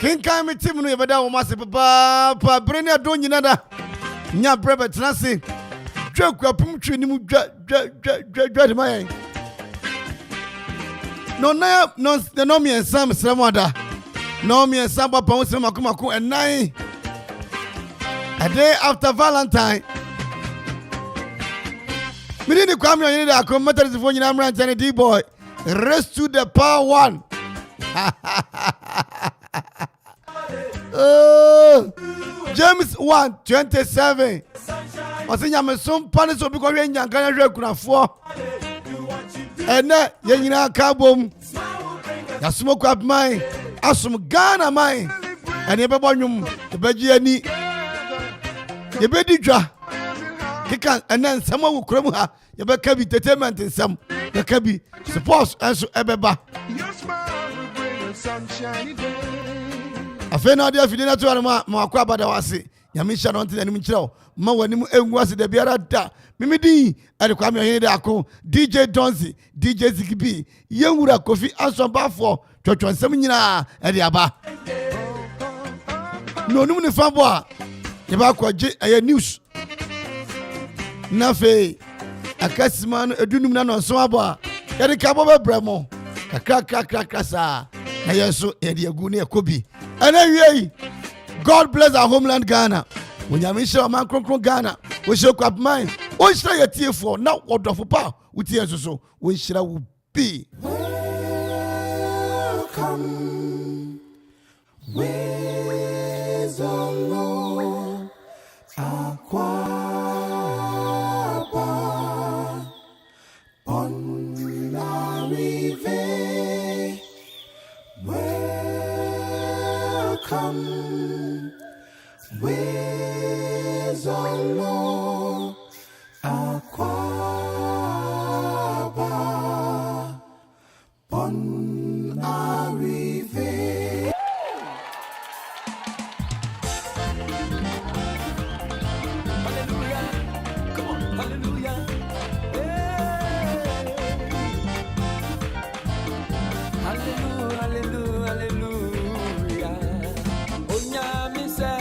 King Kami Tim no yebeda wo mase papa brene ado nyina da nya brebe tenase Dwakuapem twi ni mu dwa de mayen no na no me ensam sremo ada no me ensam papa wo sremo akomako enan a day after Valentine Mini ni Kwame Ohene Darko Methodist for nyina mran tane D boy raise to the power one James 1:27 Osinya mesom pane so bi ko hwe nyanka na hwe kunafo ene ye nyina ka bom yasomo kwap mai asom Ghana mai ene be bonwum be gi ani ye be di dwa kika ene nsam awu krom ha ye be ka bi entertainment nsam ye ka bi sports enso ebeba afena dia fidina to ma Akwaaba da wase nyamisha no ntena nim kireo ma wanim engu ase da biara da mimidi ade Kwame Ohene Darko DJ Donzi DJ Zikibi yenwura Kofi Asonbafo twotwonsem nyina ade aba no num ne fabo a ye ba kwaje aye news na fe akasima no edunum na no so abo a ye de ka bobe bremo kakra sa na yeso ye de agu ne ekobi anyway God bless our homeland Ghana. When you miss your man Kronkron Ghana, we show up mine. We shall your tear for now. What of power with tears so we shall be. Welcome. Where's the Lord? Akwaaba on the river. Welcome. Where's the Lord? Akwaaba on a river. Hallelujah. Come on, hallelujah. Hey. Hallelujah, hallelujah, hallelujah. Oh, nyami say.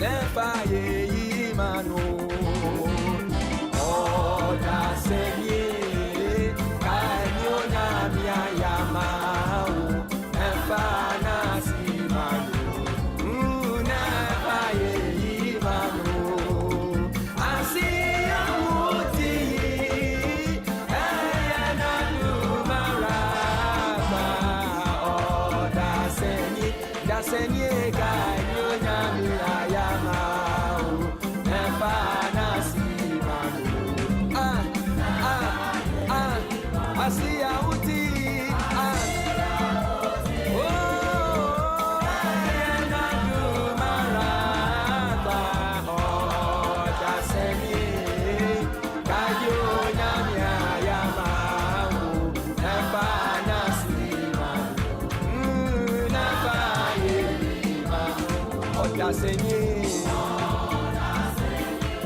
nefa ye imano oda senye kanyo nyamia yamao nefa nasimano nefa ye imano asiya muti ayana numaraba oda senye dasenye kanyo nyamia yamao nefa nasimano Asiya uti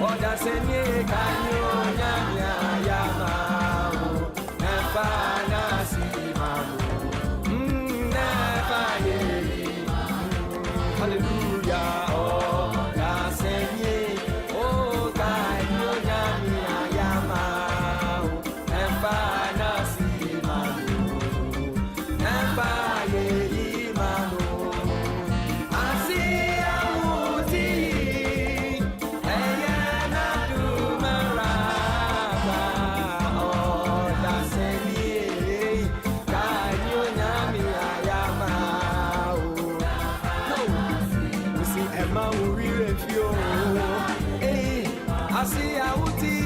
Oda senye kanyo nyamya yamao nefa nasimano nefa ye hallelujah oda senye kanyo nyamya yamao nefa nasimano nefa ye imano Asiya uti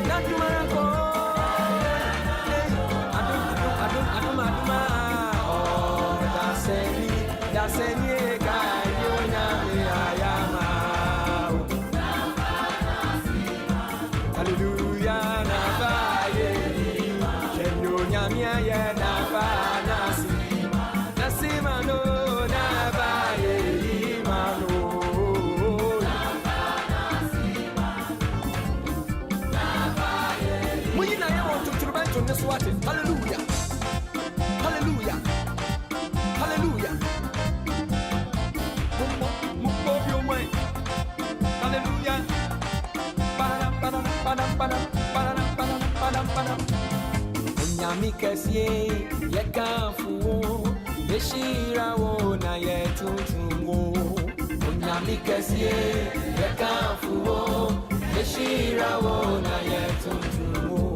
Natumarako Aduma Oh Daseni Kanyo Nyami Ayama Hallelujah Nafaye Kenyo Nyami Ayana Nasi Nasimano Nafaye Imano Hallelujah, hallelujah, hallelujah. Move your way. Hallelujah. Onyami kesye yekafu yeshira wo na yetutumo. Onyami kesye yekafu yeshira wo na yetutumo.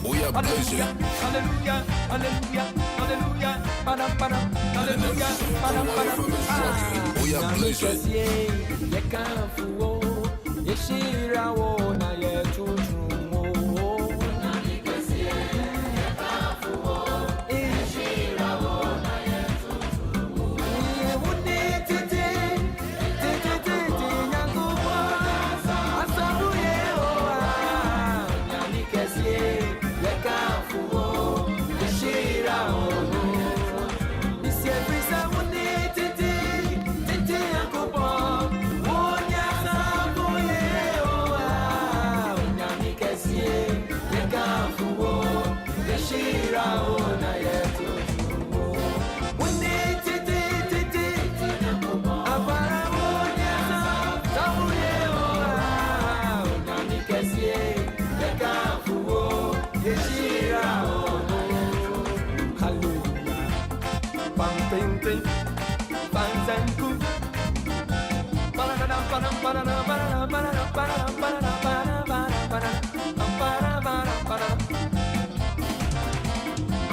Hallelujah, hallelujah, hallelujah, hallelujah, hallelujah,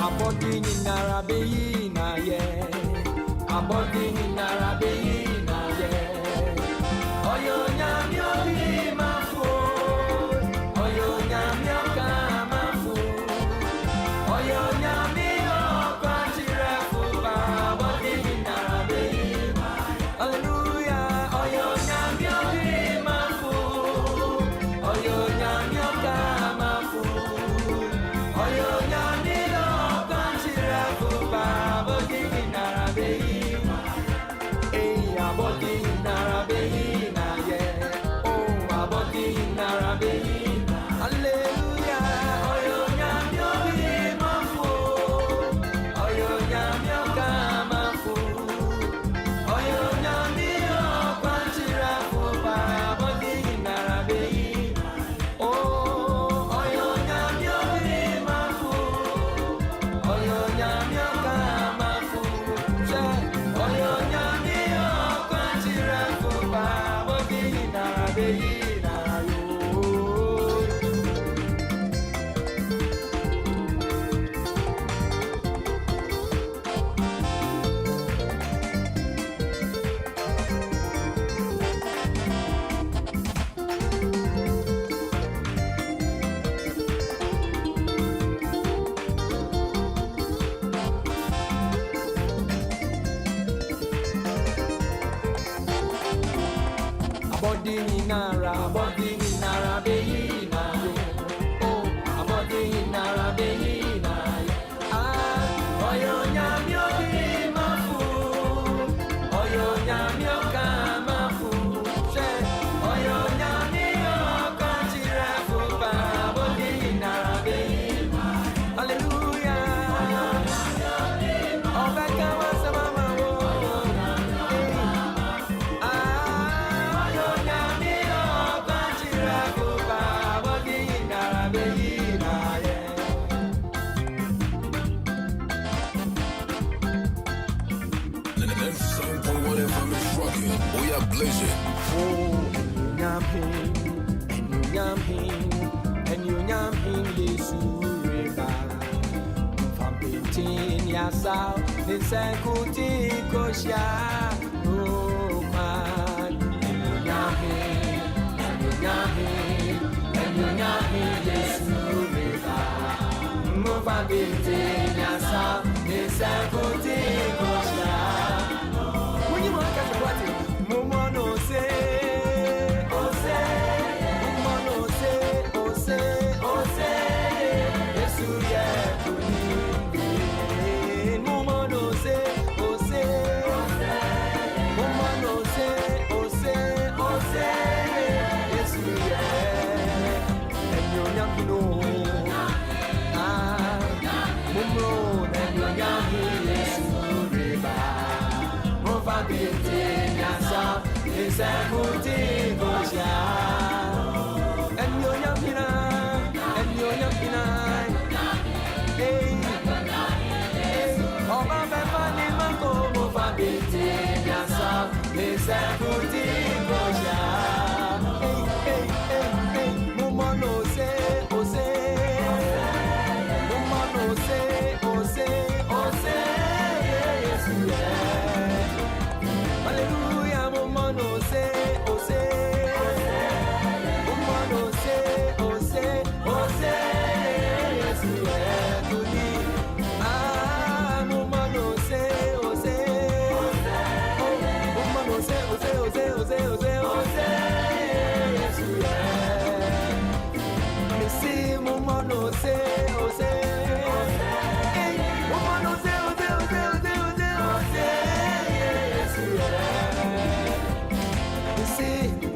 Abodini narabeyina ye, abodini narabeyina ye. Oyo nyami obi mafu, oyo nyami okamafu, oyo nyami Oyo nyami yo kanchira kuba bodi narabeyi. Abodi narabeyi na ye. Oh, abodi narabeyi. Hallelujah. Oyo nyami yo mafu. Oyo nyami yo kamafu. Oyo nyami yo kanchira kuba bodi narabeyi. Oh, oyo nyami yo mafu. Oyo nyami yo kamafu. Oyo nyami yo kanchira kuba bodi narabeyi na yo. Abodi ni nara beyi na yo. Oh, abodi ni nara beyi na yo. Ah, oyo nyami yo mafu. Oyo nyami yo kamafu. She, oyo nyami yo kanchira kuba abodi ni nara beyi. Hallelujah. Obeka wa sama wo. We are blazing. Oh, and you nyam him, Yesu reba. From painting yourself, in Sankuti Kosha, oh man. And you nyam him, Yesu reba. Move and painting yourself, in Sankuti Kosha. When you want to catch a party, Momo no say, oh say, Momo no say, oh say, oh say, Yesu ye kuni, Momo no say, oh say, Momo no say, oh say, oh say, Yesu ye, and you nyamino, Momo and you nyamino, Yesu reba. Fabiti nyasa isakuti gosha enyo nyapina hey oba befani mako mo fabiti nyasa isakuti gosha hey mumono se ose mumono se ose yesu Hallelujah, Momo say, oh say, Momo say, oh say, oh say, yes we are to be. Ah, Momo say, oh say, Momo say, oh say, oh say, oh say, oh say, oh say, yes we are. Me see Momo say, oh say, Momo say, oh say, oh say, oh say, oh say, oh say, yes we are.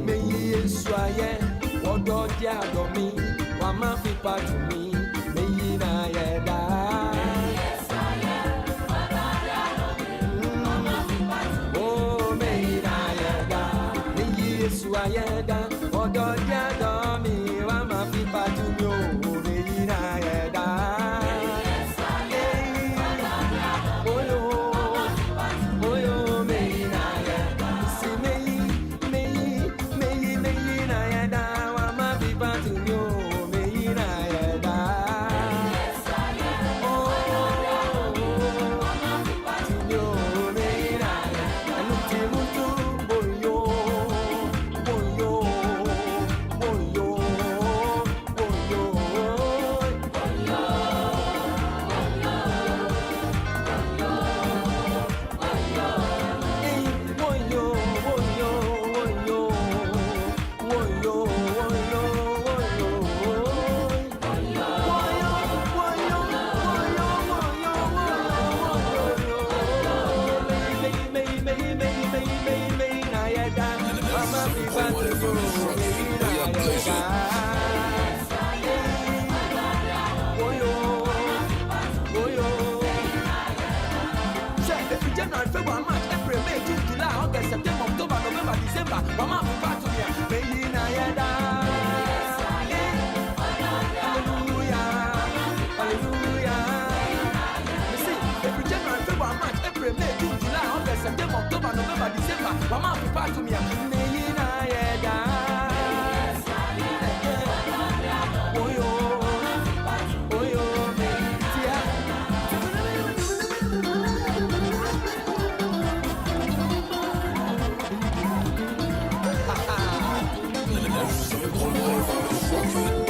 Me Yesu aye, odo dia do mi, wa ma fi pa to mi, me yi na ye da. Yesu aye, odo dia do mi, wa ma fi pa to mi, oh me yi na ye da. Me Yesu aye da, odo dia do mi, wa ma fi pa to mi, oh me yi na ye da. Yesu aye, odo dia do mi, wa ma fi pa to mi, oh yo me yi na ye da. Si me yi na ya da wa ma bi ba tu yo me yi na ya da Mama papa to me me na yeda Oyo Oyo tia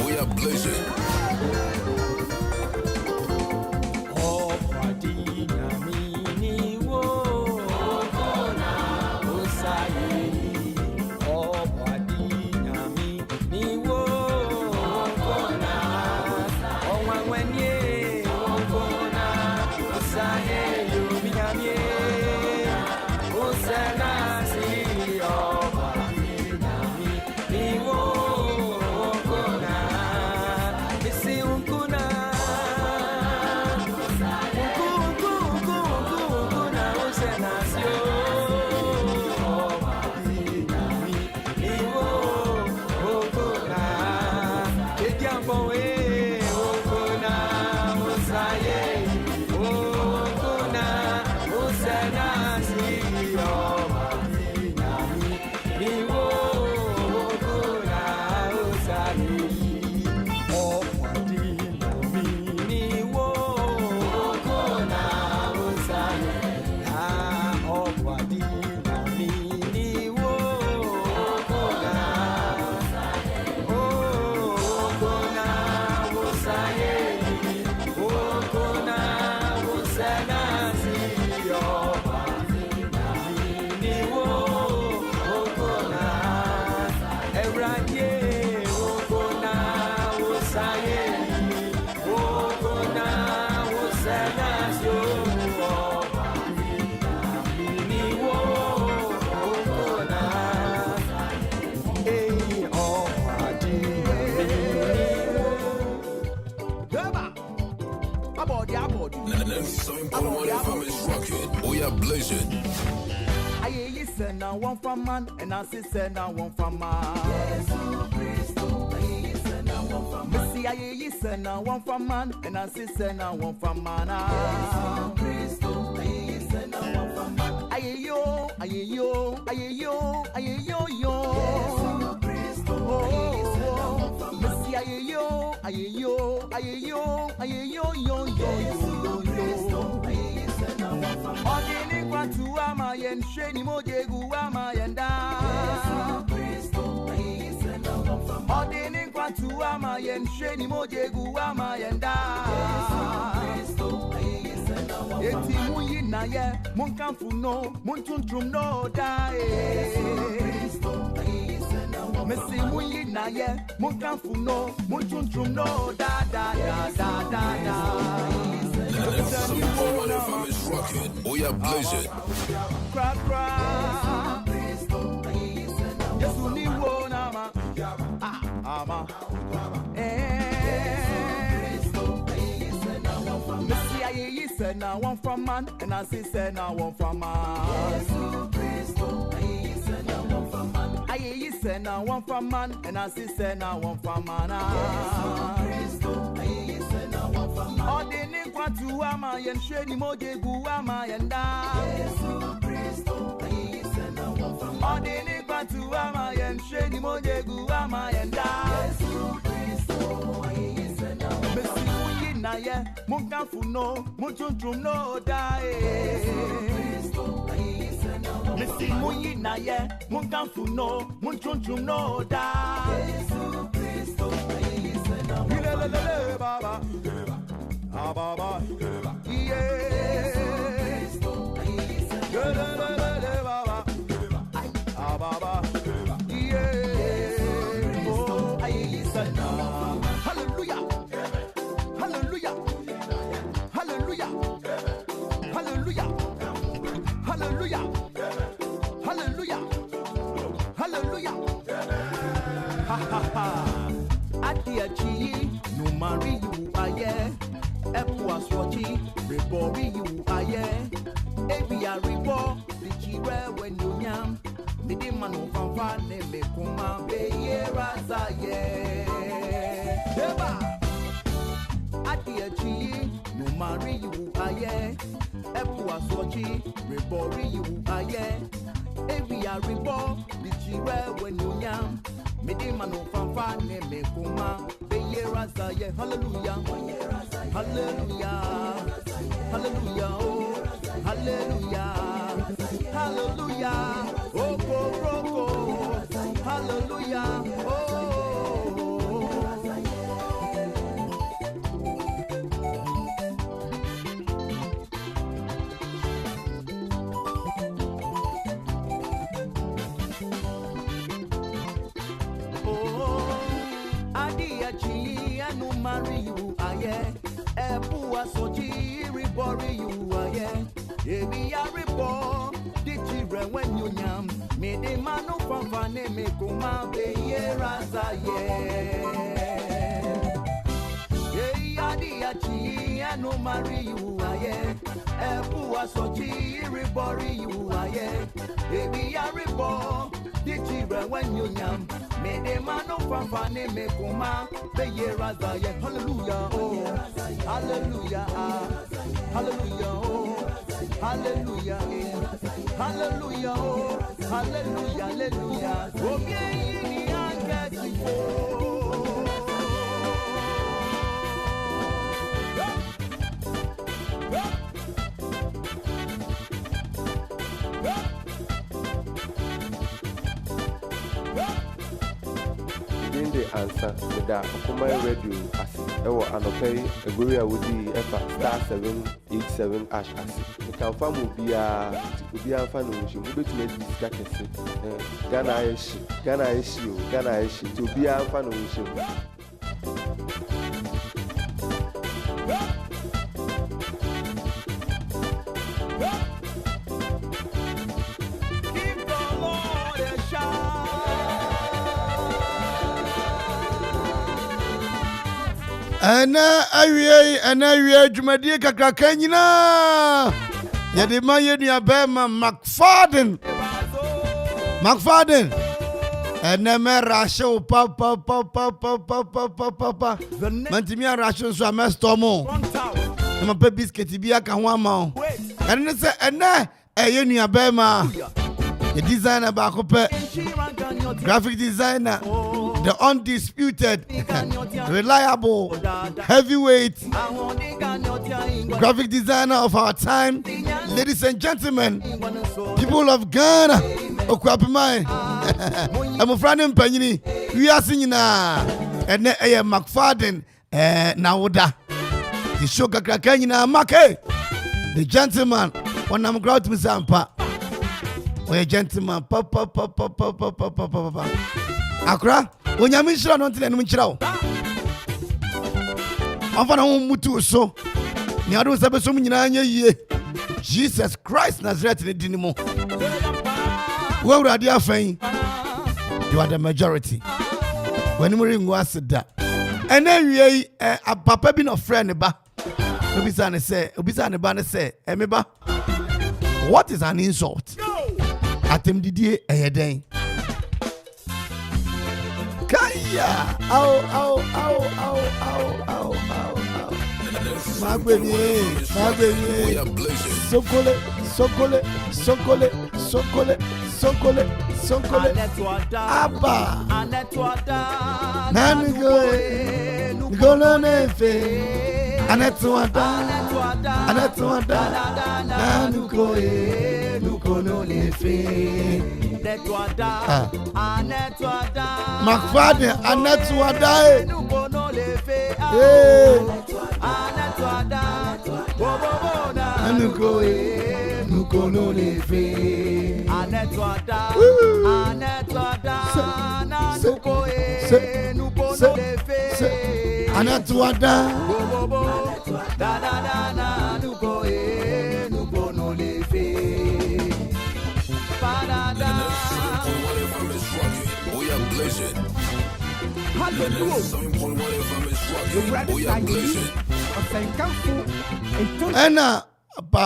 We are blazing. We are blazing. I say now one from man, and I say now one from man. Jesus Christ, I say now one from man. See, I say now one from man, and I say now one from man. Jesus Christ, I say now one from man. Ayo, ayo, ayo, ayo, yo. Jesus Christ, I say now one from man. See, ayo, ayo, ayo, ayo, yo, yo. Odini kwa tuama yen sheni mojegu ama yenda. Odini kwa tuama yen sheni mojegu ama yenda. Eti muyi na ye munkamfu no muntuntrum no dae. Mesi muyi na ye munkamfu no muntuntrum no da da da da da da. We are blazing. Crack, crack. Yes, we need one, ama. Ama. Missy, I said now one from man, and I say now one from man. I said now one from man, and I say now one from man. Odini kwa tuama yen sheni mojegu ama yenda. Odini kwa tuama yen sheni mojegu ama yenda. Mesi muyi na ye munkamfu no muntuntrum no dae. Mesi muyi na ye munkamfu no muntuntrum no dae. Ilelelele baba. Baba, yeah. Baba, yeah. Oh, I said, hallelujah, hallelujah, hallelujah, hallelujah, hallelujah, hallelujah, hallelujah. Ha ha ha. Atiachi, no marry you, aye. Epuas watchi, rebori you aye. Ebi a rebo, the chire when you yam. Midi manu fanfane me kuma be ye razaye. Deba, ati a chi, no marry you aye. Epuas watchi, rebori you aye. Every I reborn, the children when you young. Medimano fanfa ne me kuma. Be yeraza ye hallelujah. Hallelujah. Hallelujah. Oh. Hallelujah. Hallelujah. Oh, Roko. Hallelujah. Oh. Marry you, aye. Epua soji ribori you, aye. Ebi a ribo, the children when you yam. Me de manu fanfane me kuma be ye raza ye. Hey, adi achi anu marry you, aye. Epua soji ribori you, aye. Ebi a ribo, the children when you yam. Me de manu fanfane me kuma be ye raza ye. Hallelujah, oh, hallelujah, hallelujah, oh, hallelujah, hallelujah, oh, hallelujah, hallelujah. Oh, yeah, answer da Okoman radio as ewo anopay egoria wodi efa *787# as you can farm obia fa no nshi mo betuma di sika kese Ghana eshi to obia fa no nshi Ana awie dwumadie kakraka nyina yede ma yedua bema McFadden ene me rasho papa mantimi rasho so amestomo na pa biscuit bi aka ho ama o ene se ene yedua bema the designer ba ko pe graphic designer, the undisputed, reliable, heavyweight graphic designer of our time, ladies and gentlemen, people of Ghana, Akuapem, I'm a friend in Panyini, we are singing and McFadden, Naoda, the Shoka Krakanyina, Make, the gentleman, when I'm glad to Sampa. A gentleman, papa. Akra, when you miss on until I'm chill. I'm for mutu so. Niado Sabaso Minaya, Jesus Christ Nazareth in Dinimo. Well, Radia Fain, you are the majority. When we was that. And then we a papa been a friend about Ubisane say, Emeba, what is an insult? Atem didie eyeden kaya au magbeni sokole aba nanigo golo nefe anetwada nanuko nukono lefe McFadden anetwada nukono lefe anetwada Ena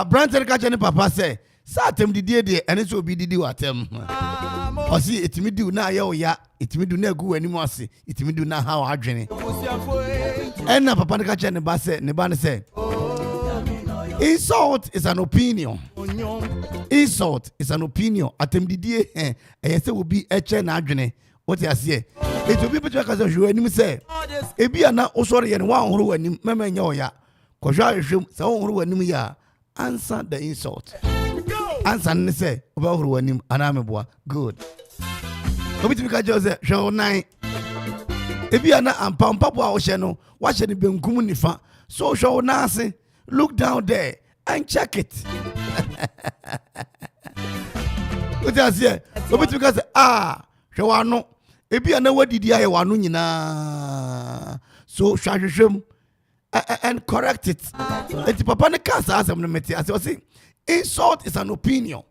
Branter catch any papa say, Satem did and it will be did you at them. Or see it me do now, ya, it me do not go anymore. See it me do now how I drink. Ena papa catch any bass, Nebana say, insult is an opinion. Insult is an opinion. Atemdidie say will be eche na adwene. What you say? It will be better because you and him say. Ebi ana osori yen wa horo wanim mema nya oya. Kojwa hwem se wo horo wanim ya. Answer the insult. Answer ne say oba horo wanim ana meboa. Good. Obi timi ka je say hwe nine. Ebi ana ampa bo a wo hye no, wa hye ne benkum nifa. So hwe na ase, look down there and check it. What you say? Obi timi ka say hwe wa no. Ebi ana wadidi aye wa no nyina. So hwahwehwem and correct it. Eti papa ne ka sa asem no meti. As I say, insult is an opinion.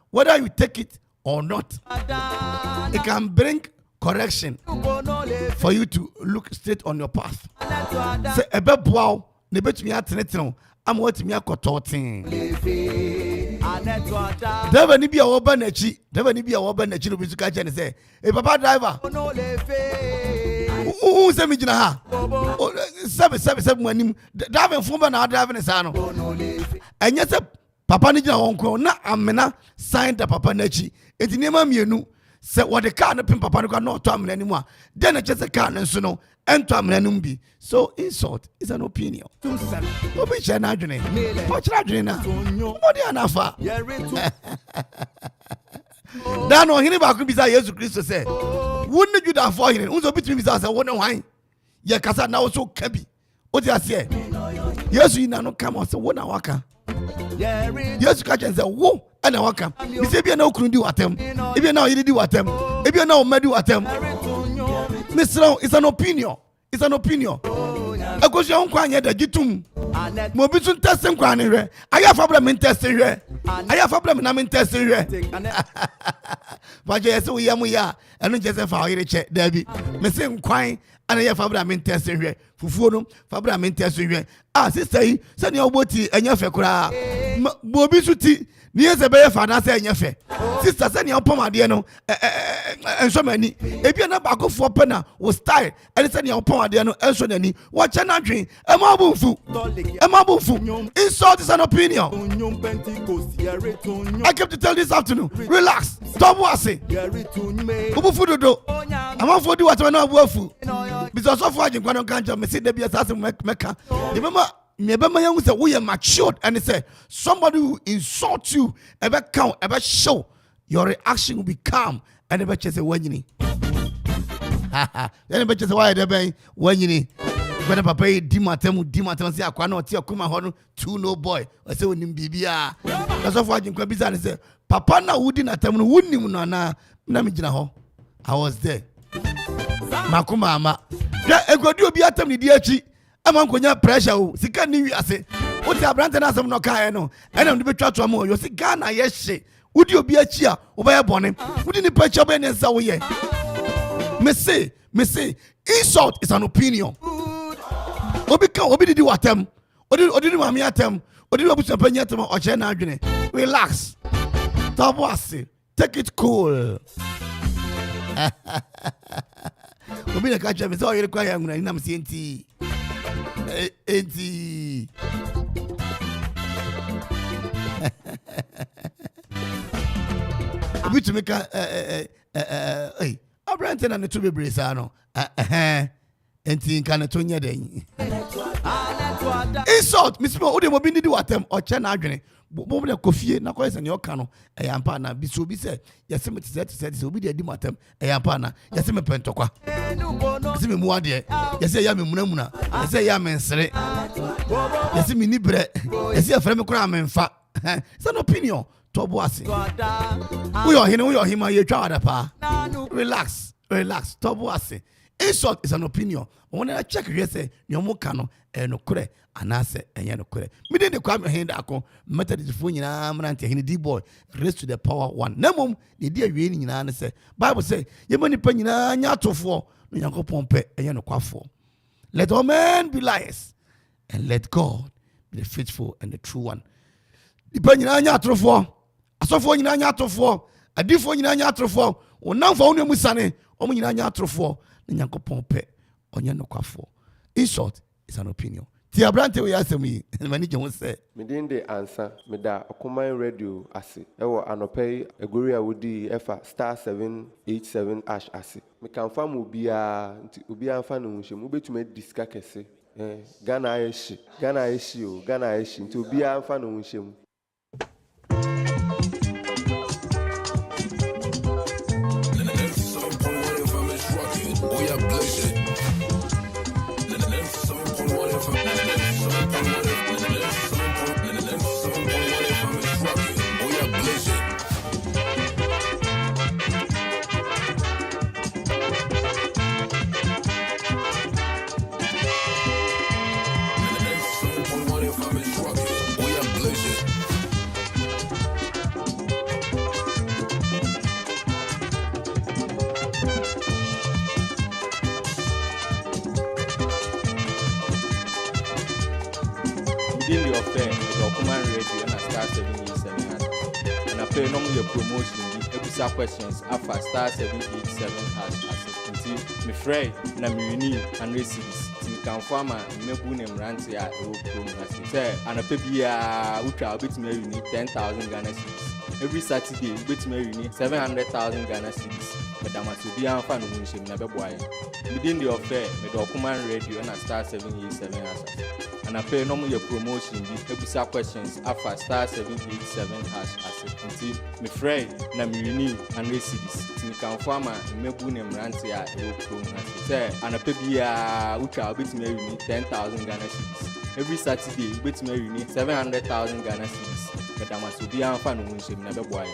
Whether you take it or not, it can bring correction for you to look straight on your path. Say ebe boaw ne betumi ateneteno am watumi akototin. Driver ni bia wo ba na chi no bi su ka che ne say e papa driver se mi gina ha seven manim driving fun ba na driving sa no enye se papa ni gina won ko na amena sign da papa na chi enti nema mienu se wo de car no pin papa no kwa no to amena ni mu a de na che se car no so no ento amena no bi. So insult is an opinion. Obi che na adwene o chira adwene na mo de anafa dan ohene ba ku bisa Jesus Christ say wonne juda for ohene unzo bitimi bisa say wonne hwan ye kasa na wo so ka bi o ti ase Jesus ina no come on say wona waka Jesus ka chen say wo ana waka bi say bia na okunu di watem e bia na oyiri di watem e bia na o madi watem. Mr. It's an opinion. It's an opinion. Because you don't da gitum. Mo bi tun testing kwa ni hwe. Aya fa bra men testing hwe. Aya fa bra men na men testing hwe. Ba je se wo yam ya, enu je se fa oyire che da bi. Me se nkwan ana ya fa bra men testing hwe. Fufuo no fa bra men testing hwe. Sister yi se ne oboti enya fe kura. Mo bi su ti ni ese be fa na se enya fe. Sister se ne opom ade no enso mani. Ebi na ba Akuffo pe na wo style. Ene se ne opom ade no enso nani. Wo che na dwen. E ma bufu. Insult is an opinion. I kept to tell this afternoon. Relax. Stop wasi. Ubufu dodo. Amanfo di watu na abuafu. Because of what you can't can't me see the be assassin meka. Remember Nebema young say we are matured and say somebody who insult you ever count ever show your reaction will be calm and ever say when you need. Then ever say why they when you need. When papa dimatem say akwa na oti akuma ho no two no boy I say onim bibia. That's of what you can be say papa na wudi na tem no wunim no na me gina ho. I was there. Makuma ama. Ya egodi obi atem ni di achi. Ama nkonya pressure o sika ni wi ase oti abrante na asem no kae no ena ndo betwa to am o yo sika na ye hye udi obi achi a wo be bone udi ni pacha be ne nsa wo ye me say insult is an opinion. Obi didi watem odi ni mami atem odi ni obusu panya atem o che na adwene. Relax, stop wasi, take it cool. Obi na kacha me say o yere kwa ya nguna ni na me say enti obi to make abrante na ne to bebre sa no enti nka ne to nya den insult mismo odi mo bi ndi watem o che na adwene bo na kofie na koyese ne oka no eyampa na bi so obi se yese me tse obi de di matem eyampa na yese me pentokwa yese me muade yese ya me munamuna yese ya me nsere yese me nibre yese ya frame kura amemfa. It's an opinion to boase we are him ye twa adapa. Relax to boase. Insult is an opinion. When I check you say nyomo ka no no kure anase enye no kure. Me dey kwa me Ohene Darko method fo nyina mrante Ohene D boy raise to the power 1. Namom dey dey awie ni nyina ne say Bible say ye mani pa nyina nya atofo no Yakopon pe enye no kwafo. Let all men be liars and let God be the faithful and the true one. Di pa nyina nya atofo asofo nyina nya atofo adifo nyina nya atofo onamfo onu musane omu nyina nya atofo Yakopon pe onye no kwafo. Insult is an opinion. Tia Brante we asemi. Mani je ho se. Midin de answer. Meda Okoman radio ase. Ewo anopei egori a wodi efa star 787 ash ase. Me kan fa mu bia nti obi anfa no hunhye mu betuma diska kese. Ghana ayeshi o Ghana ayeshi nti obi anfa no hunhye mu. We are blessed. Within the affair, the Okoman radio and I start 787 and I pay no more promotion. The episode questions after star 787 has until me fray na me uni and receives. Me can farm and me bunem ranty at Akropong has say and I pay bia ultra bit me uni 10,000 Ghana cedis. Every Saturday bit me uni 700,000 Ghana cedis. But I must be unfan when she never boy. Within the affair, the Okoman radio and I start 787 has. And I pay no more promotion. The episode questions after star 787 has until me fray na me uni and receives. Me can farm and me bunem ranty at Akropong has say and I pay bia ultra bit me uni 10,000 Ghana cedis. Every Saturday bit me uni 700,000 Ghana cedis. But I must be unfan when she never boy.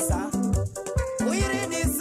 Sa, we read this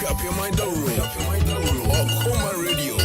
Up your mind, Okoman Radio.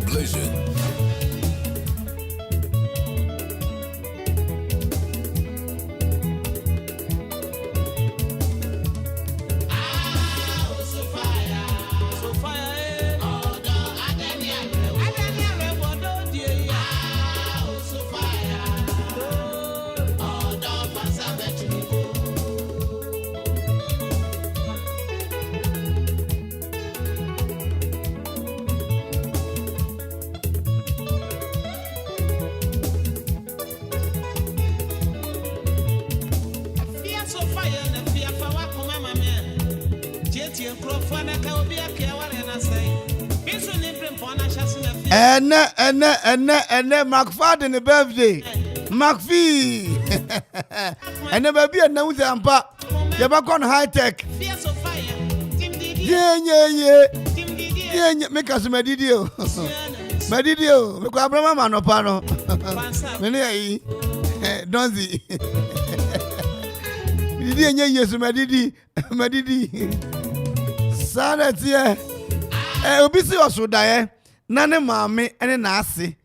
Blazing. Ene McFadden the birthday. McFee. Ene baby and now ampa. You back on high tech. Yeah. Make us medidio. Medidio. Make Abraham manopano. Mene donzi. Medidio yesu medidi. Sanity. Obisi osudaye. Nane mame ene na ase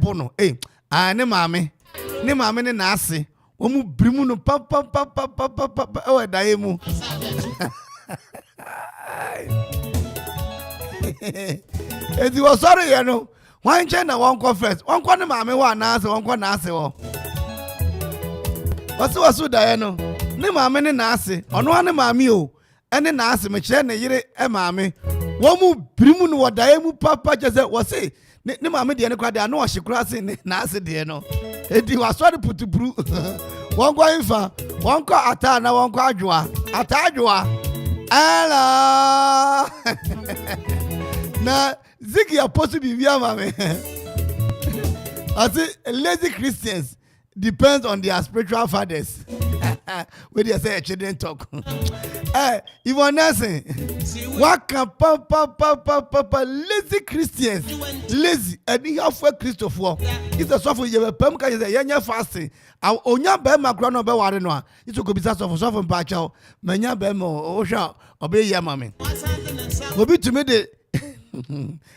bono ne mame ne na ase omu brimu no pa o daye mu edi wo sorry ye no wan che na won ko first won ko ne mame wa na ase won ko na ase wo wasu daye no ne mame ne na ase ono ne mame o ene na ase me kire ne yire mame womu brimu no wadaye mu papa jese wose ne mame de ne kwade na ohye se ne na ase de no edi wasori putubru won kwa infa won kwa ata na won kwa adwoa ala na ziki apostle bibia mame ati lazy Christians depends on their spiritual fathers where they say children talk even nursing what can papa lazy Christians lazy and he have for Christopher it's a suffer you pem can say yanya fasting onya be makro no be ware no it go be suffer pa chao manya be mo o hwa obe ye mame obi to me de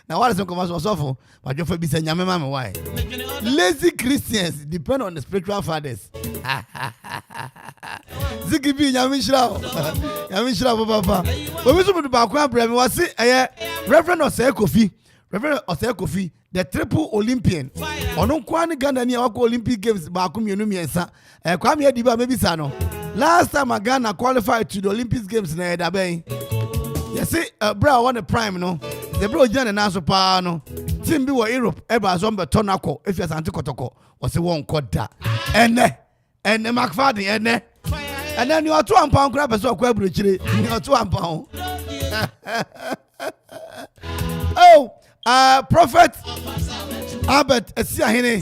now what is some conversation suffer but you for be say nyame mame why lazy Christians depend on the spiritual fathers ziki bi nyame shira papa obi so ba kwa brem was Reverend Osei the triple Olympian ono kwa ni Ghana ni akwa Olympic Games ba ku mienu miensa kwa me di ba maybe sa no last time Ghana qualified to the Olympic Games na eda ben you see bro won the prime no the bro jana na so pa no team bi wo Europe e ba so mbeto nako efia sante kotoko wo se won koda ene McFadden ene And then you are 2 pound crab as well, you are 2 pound. Oh, Prophet Albert Ohene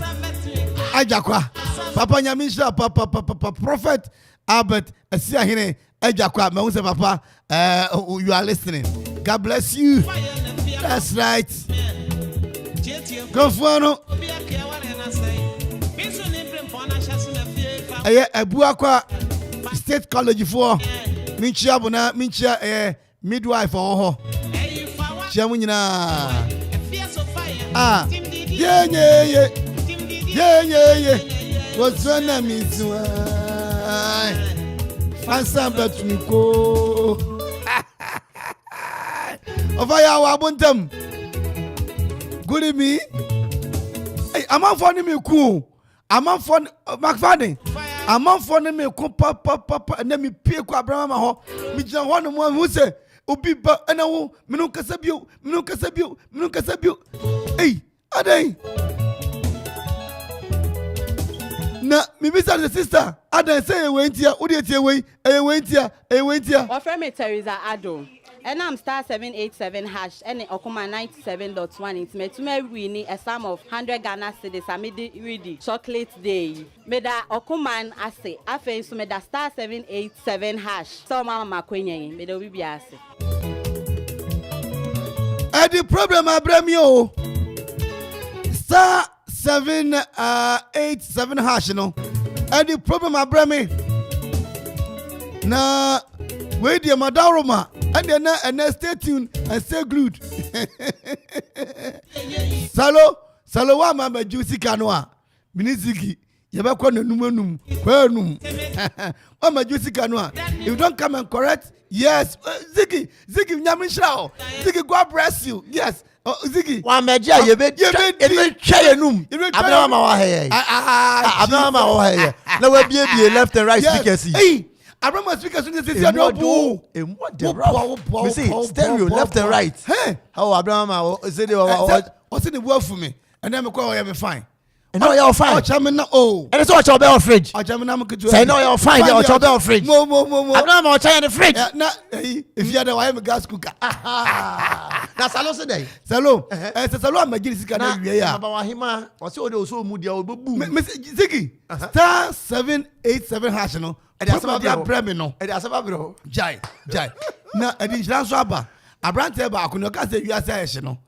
Darko Papa Nyamisha Papa Prophet Albert Ohene Darko. Me say Papa, you are listening. God bless you. That's right. Go for no. Ebuakwa State College for Minchia Bona Minchia midwife or Chamunyina. Yeah. What's your name is Fansa Batmiko of our Buntum. Good me. Hey, Amanfo ni me cool. Amanfo McFadden. Amanfo ni me cool papa na me pie kwa Barima ho. Me gina ho no mo say obi ba na wo me no kasa bio. Hey, adai. Na me bisa the sister adai say e wentia, wo de tie we, e wentia. Offer me Teresa Ado. And I'm star 787 hash and Okoman 97.1. It's me to me winning a sum of 100 Ghana cedis. I made it ready chocolate day. Me da Okoman ase. Afe so me da star 787 hash. So mama kwenye me da bibi ase. The problem Abramio star 787 hash no. The problem Abrami na we the Madaroma. And then stay tuned and stay glued. Salo wa mama juicy canoa. Miniziki. Yabakwa numunum. Kwenum. Mama juicy canoa. If you don't come and correct, yes. Ziki nyamishao. Ziki God bless you. Yes. Ziki. Wa meja yebe chayenum. Abnama wa heye. Abnama wa heye. Na we bie left and right speakers. Hey. Abraham speakers in this area no boo. We see stereo left and right. Hey, how Abraham say they what's in the world for me? And then me call you fine. And now you're fine. Oh, chamina oh. And it's what your bell fridge. Oh, chamina me could do. Say no you're fine. You're your bell fridge. Mo. Abraham or try in the fridge. Na if you are the why me gas cooker. Na salo se dey. Salo. Salo am magiri sika na wie ya. Baba Wahima, o se o dey so mu dia o bebu. Me Ziki. Star 787 hash no. And that's about Barima no. And that's about bro. Jai. Na edi so aba. Abrante ba akuno ka say wiase ehye no.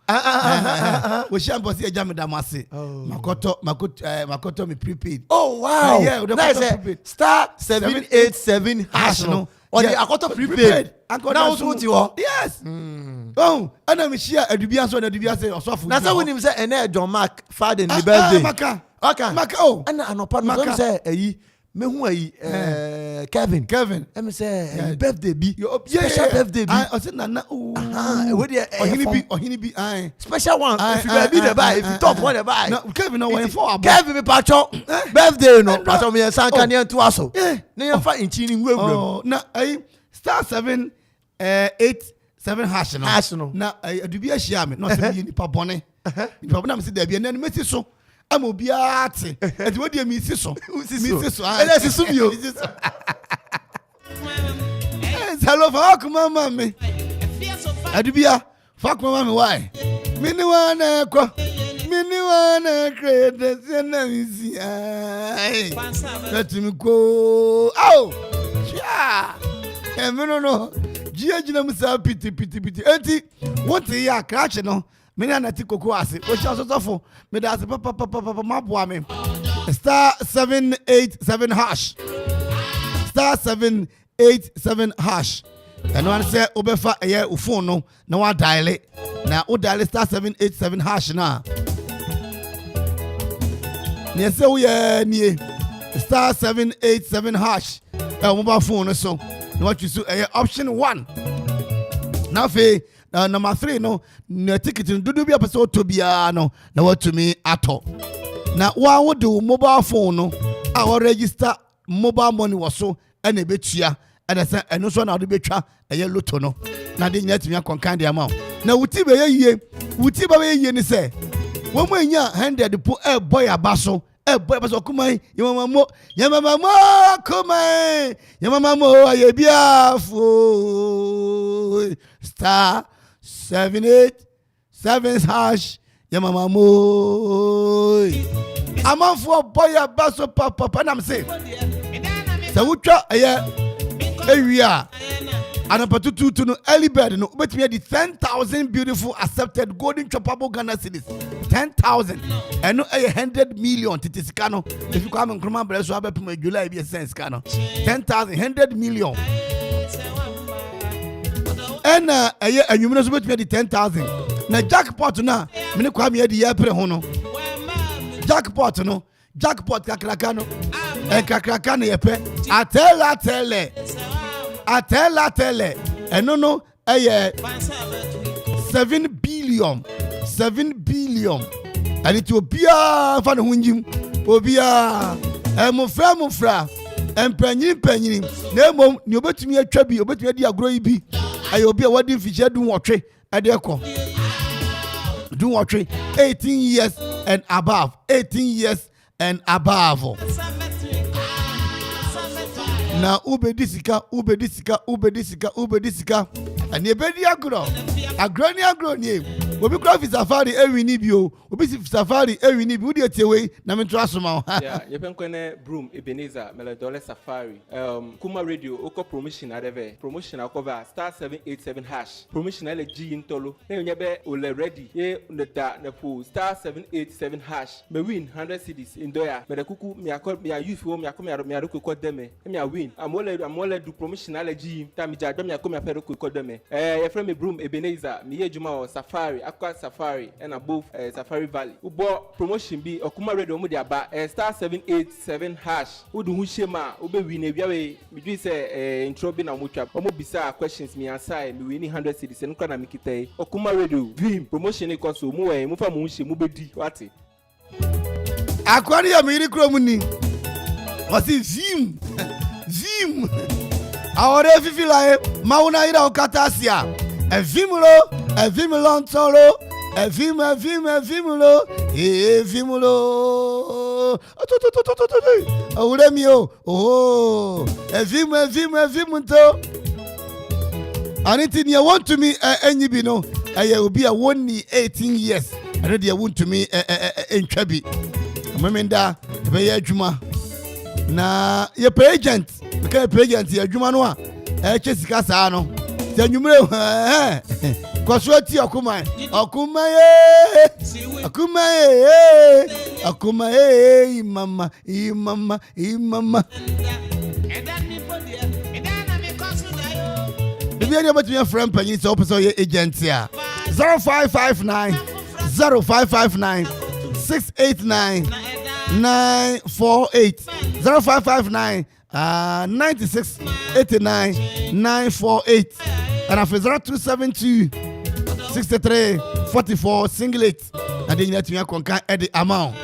We sham boss e jam damase. Makoto me prepaid. Oh wow. Yeah, that's star 787 hash no. Or the Akoto prepaid. Now what you are? Yes. Oh, and me share adubia so na adubia say osofo. Na say when him say ene John Mark father the birthday. Maka oh. And anopa no say eyi me hu ayi Kevin em say birthday bi special birthday bi I say na oh we dey Ohene bi special one if you be the buy if you top one the buy no Kevin no one for Kevin me pacho birthday no pacho me san kan yan to aso na yan fa inchi ni nwura na star 787 hash no na adubi ahia me no say me nipa bone nipa bone am say da bi na meti so am obiate enti we dey mi si so ele si so bio hello for Okoman me adubia for Okoman me why me ni wana create na isi ai let me go oh yeah me no gina musa piti enti what ya crash no me na nati koko ase o sha so for me da ase papa maboa me star 787 hash star 787 hash and one say obefa eye u phone no na wa dial na o dial star 787 hash na ne say we nie star 787 hash mobile phone so what you so option 1 now fe number 3 no na ticket dudu bi apeso to bia no na what to me ato na wa wo do mobile phone no a wo register mobile money wo so e na betua e na say eno so na do betwa loto no na de nya timi akonkan de ama na wuti be yie ni say wo mo nya 100 po boy abaso boy bas Okoman yamamo Okoman yamamo ayebiafo star 787 hash yamamo Amanfo boy baso papa nam say sa wutwa ewia anapatutu to no early bird no betimi the 10,000 beautiful accepted golden choppable Ghana cedis 10,000 and no 100 million titisika no if you come nkroma bre so abepem July be sense ka no 10,000 100 million and anwumno so betimi the 10,000 na jackpot na me ne kwa me the year pre ho no jackpot kakraka no kakraka no yepe atele eno no 7 billion and it will be a fan hunjim obia mufra empanyin na mom ni obetumi atwa bi obetumi di agro yi bi ayobi a wadi fiche du wotwe ade ekọ du wotwe 18 years and above na ubedisika and ebedi agro ni obi craft safari ewini bio obi safari ewini bi udi etewe na me asoma yeah yepenkone broom Ebenezer meledole safari kuma radio oko promotion adeve promotion akover star 787 hash promotion ele g intolo na nyebe ole ready ye ndeta na fu star 787 hash me win 100 cedis indoya me kuku me youth wo me akoma me aroko deme me win amole do promotion ele g tam ja do me akoma peroko deme ye frame me broom Ebenezer me ye juma o safari Aqua Safari and above Safari Valley. Ubo promotion be Okuma Radio Mudi aba star 787 hash. Udu hushema ube win biawe midwi say intro bi na mutwa. Omo bisa questions me answer me win 100 cedis en na mikite. Okuma Radio dream promotion e koso mu we mu fa mu hye mu bedi wati. Akwari ya miri kro mu ni. Wasi vim. Awore fifila mauna ira okatasia. Evimulo ntoro evimulo awuremi oh evimu nto aniti near want to me enyibi no obi a woni 18 years already want to me entwabi amemenda be adwuma na ye agent because agent ye adwuma no a chesika saa no Tanyumre kwaswati Okoman mama If you are able to your friend penny to open your agency 0559 689 948 0559 96 89 948 and after 0272 63 44 singlet and then you let me conquer at the amount.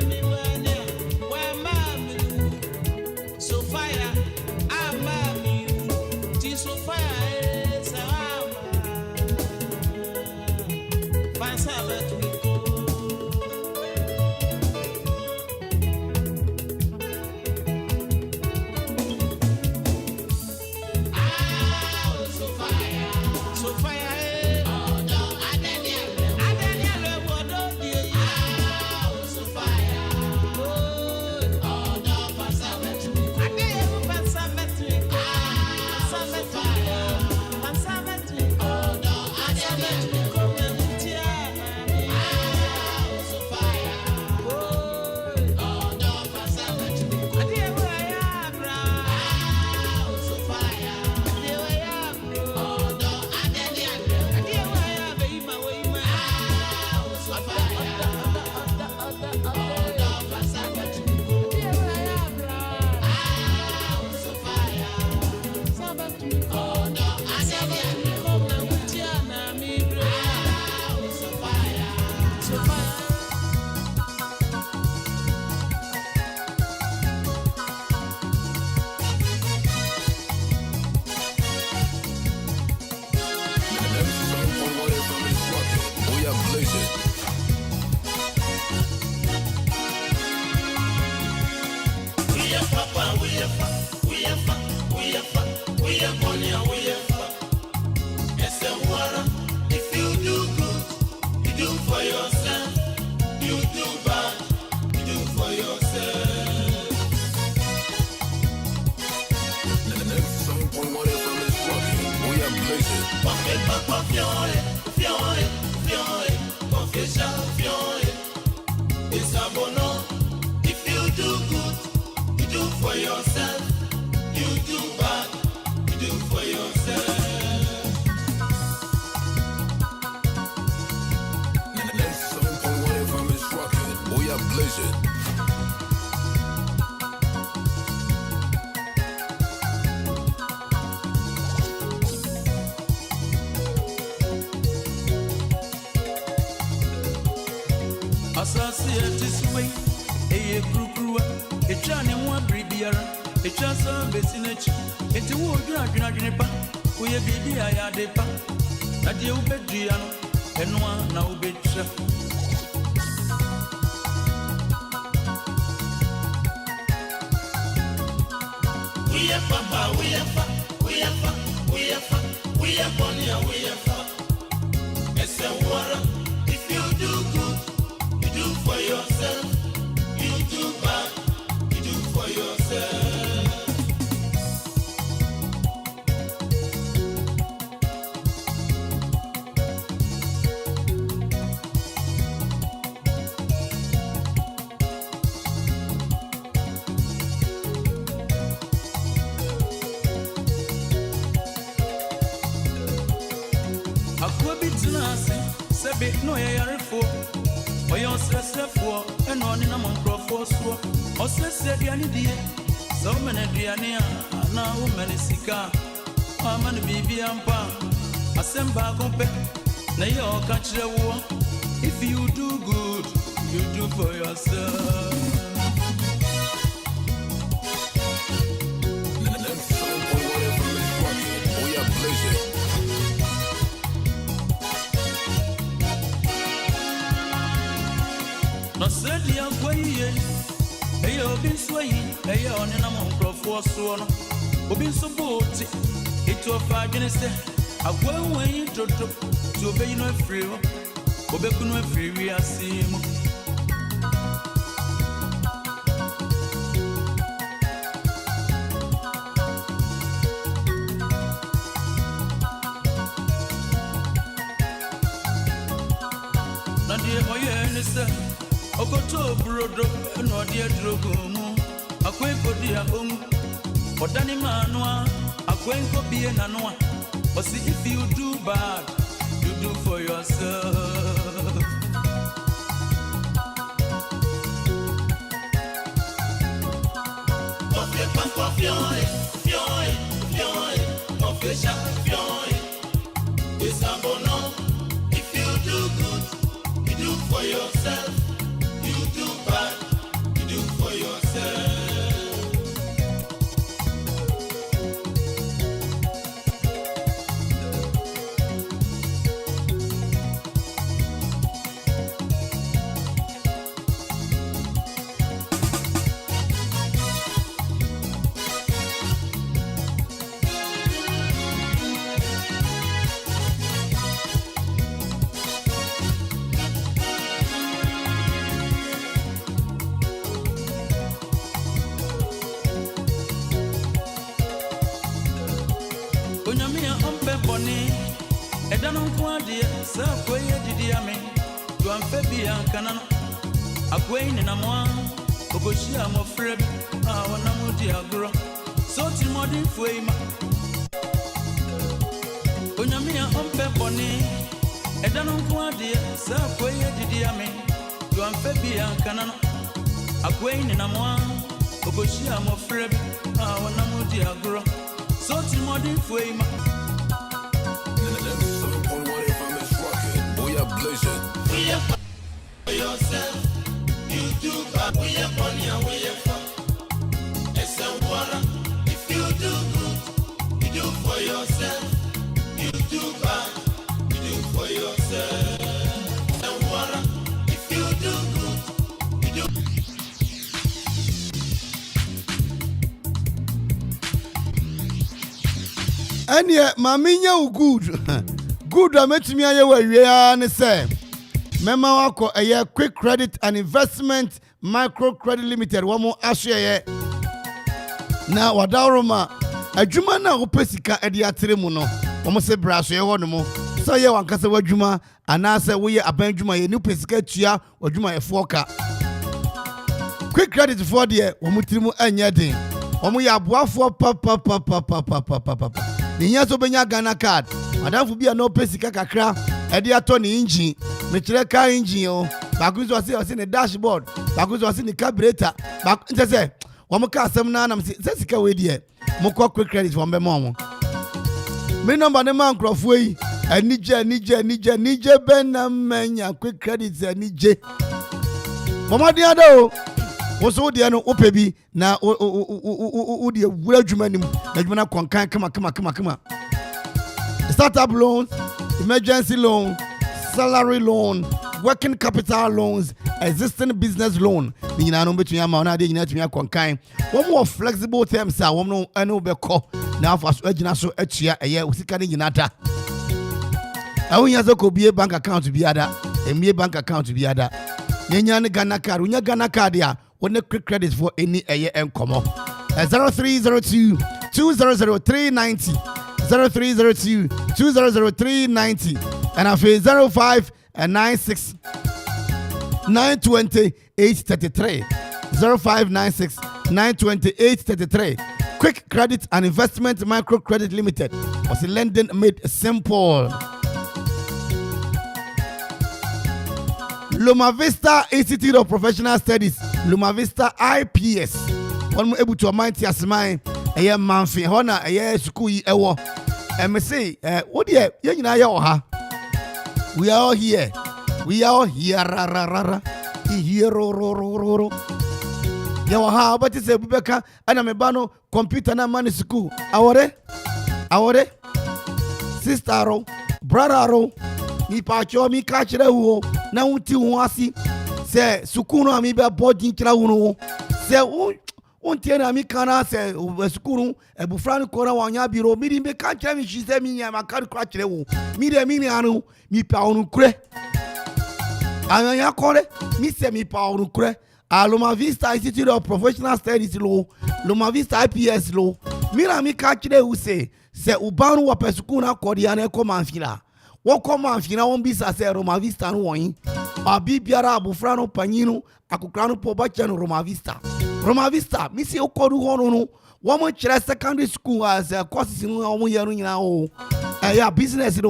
pleasure. Asasi etiswe eye krukruwa echane mwa bribiara echasa besinechi eti wo dwuna pa uye bibi ayade pa na die ubedua no enwa na ubetra we are money and we are fa ese wara if you do good you do for yourself you do bad you do for yourself Sebe no yarefo oyo sesefo eno ni na monkrofo so osese diani die so mene diani na wo mene sika amane bibi ampa asemba kompe na yo ka kirewo if you do good you do for yourself. We are pleasure. No said ya kwaye eyo obi swai eyo oni na monkrofo so no obi so boti it of agene se agwanwe toto to be no free obeku no free we asimu na die oye ni se Okoto brodo no dia drogo mu akwenko dia omu odani manwa akwenko bie nanwa osi if you do bad you do for yourself if you do good you do for yourself you do bad, you do for yourself. Edanon kwadi sa koye didi ame to amfebi ankana akwe ni na mwa ogoshi amofreb awona mudi agro so ti modern fuima onyame ompe boni edanon kwadi sa koye didi ame to amfebi ankana akwe ni na mwa ogoshi amofreb awona mudi agro so ti modern fuima Pleasure. We are for yourself, you do bad. We are money and we are fun. It's a water. If you do good, you do for yourself. You do bad, you do for yourself. It's a water. If you do good, you do. And yet, Maminya good. Good, I met me where we are and say, Mema wako a year quick credit and investment micro credit limited. One more ashare. Now, Wadaroma, a Jumana Upesika at the Atrimuno. Almost a brass, you want more. So, you want Casa Wajuma, and I say, we are a Benjuma, a new Pesca, or Juma a Foka. Quick credit for the Omutimu and Yadin. Omu ya boafo papa. Ni nyaso benya Ghana card. Madam fu bia no pesika kakra e de ato ni engine. Me kire ka engine o. baako nso ɔsi ne dashboard baako nso ɔsi ne carburetor baako nse sɛ wɔn ka asɛm na nam sɛ sika wei deɛ mo kɔ quick credit wɔn bɛ ma wɔn me number ne ma nkurɔfoɔ yi anigye bɛn na mmanya quick credit anigye mɔmɔden ada o woso wodeɛ no wopɛ bi na wodeɛ wura adwuma nim na adwuma no kɔnkan kama startup loans, emergency loan, salary loan, working capital loans, existing business loan. You know, between your man and your conkind. One more flexible terms are one no and overcall. Now for urgent so a year a year with Canada. I will also be a bank account to be other, a mere bank account to be other. Yanyan Ghana card, when you're Ghana card, when the quick credits for any a year and come up. 0302 200390. 0302 200390 and I feel 0596 920 833 0596 920 833. Quick Credit and Investment Micro Credit Limited was lending made simple. Loma Vista Institute of Professional Studies, Loma Vista IPS. One more able to amount your mind. Eye manfi hona eye school yi ewo me say what dey ye nyina ye oha we are all here rararara here ro ye oha obati se bubeka ana me ba no computer na man school awore sister ro brother ro mi pa cho mi ka kire wo na wuti wo asi se school no ami be boarding kira wo no se untie na mi kana se sukuru ebufra ni kora wanya biro mi di me kan kire mi hise mi nya makari kra kire wo mi de mi ni anu mi pa onu kure anya kore mi se mi pa onu kure Loma Vista Institute of Professional Studies lo Loma Vista IPS lo mi na mi ka kire wo se ubanu wa pesukuru na kodi ana ko manfila wo ko manfila won bisa se Loma Vista no won abi biara abufra no panyinu akukra no po ba che no Loma Vista, Missy Okoru Hono, woman chere secondary school as a courses in one year now. I have business,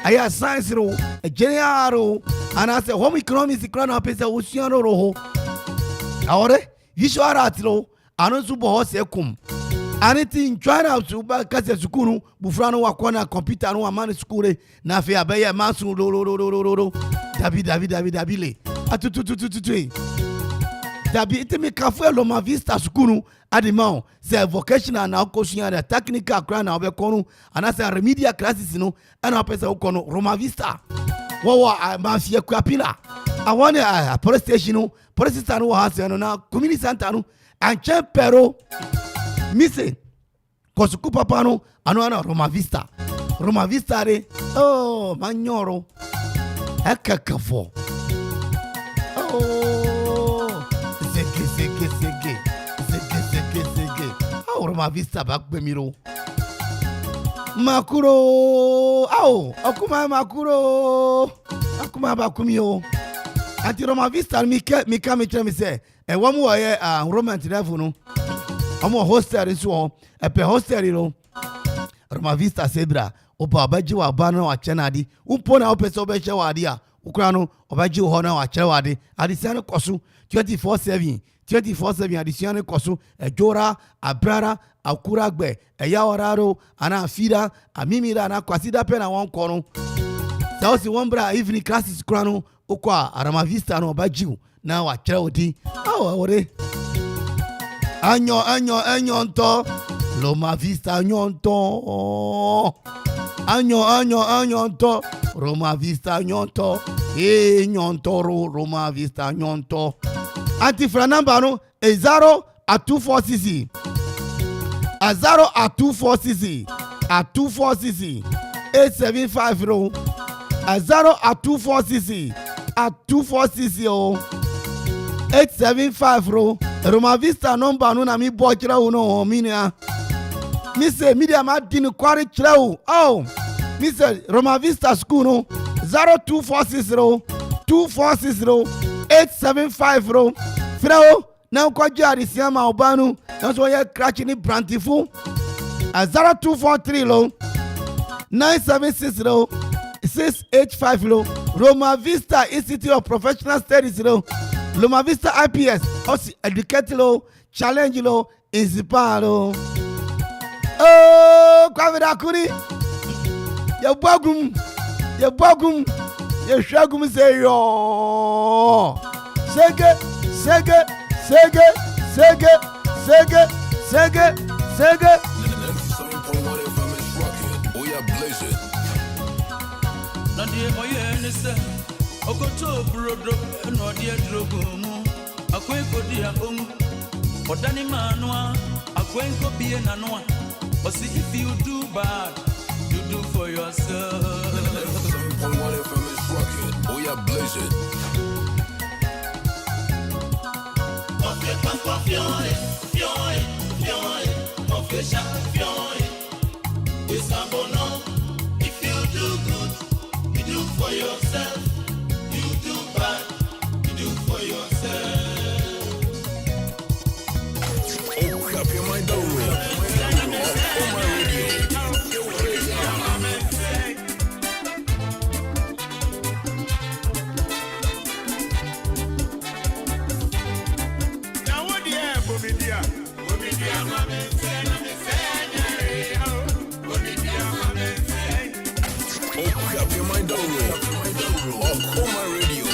I have science, a general, and I say home economics, the crown of Pesa Oceano Roho. Ahora, visual art low, and also boss ekum. Anything trying out to buy Casa Sukunu, Bufrano Wakwana, computer, no man school, Nafia Baya Masu, David, Atu. Dabi itemi kafu Loma Vista sukunu adimao se vocational na okosunya da technical kra na obekonu anase remedial classes no ana opesa okono Loma Vista wo mafia kwapila awone police station no police station wo hase no na community center no anche pero mise kosuku papa no ano ana Loma Vista re oh manyoro ekakafo Loma Vista back bemiro makuro okuma makuro akuma bakumio anti Loma Vista mi come tell me say one more Roman level no amo hostel nso e pe hostel no Loma Vista sebra oba baji wa ba na wa chenadi umpo na opese obeche wa ade a ukura no obaji ho na wa chere wa ade adisia no koso 24/7 addition koso ejora abrara akuragbe eyawararo ana afira amimira na kwasida pe na won kono so si won bra evening classes kura no okwa Loma Vista no bajiu na wa kire odi awore anyo nto Loma Vista nyonto anyo nto Loma Vista nyonto nyontoro Loma Vista nyonto anti-fra number no is 0 at 24cc. A 0 at 24cc. At 24cc. 875 ro. A 0 at 24cc. At 24cc oh. 875 ro. Loma Vista number no na mi bo kira uno minia. Mi say media ma dinu kwari kira u. Oh. Mi say Loma Vista school no 0246 ro. 246 ro. 875 ro. Frao na ukwaji arisiama obanu na so ye crash ni brantifu a 0243 lo 976 lo 685 lo Roma Vista Institute of Professional Studies lo Roma Vista IPS also educate lo challenge lo inspire lo oh kwavida kuni ya bogum ya shagum say yo sege 7.1 FM is rocking. We are blazing. Nadia Oyene said, Okoto Brodo, and Odia Drogomu, a quaco dia or Danny Manua, a quaco be an anoa. But see if you do bad, you do for yourself. 7.1 FM is rocking. We are blazing. If you do good, you do for yourself. You do bad, you do for yourself. Oh, clap your mind down. Okoman Radio.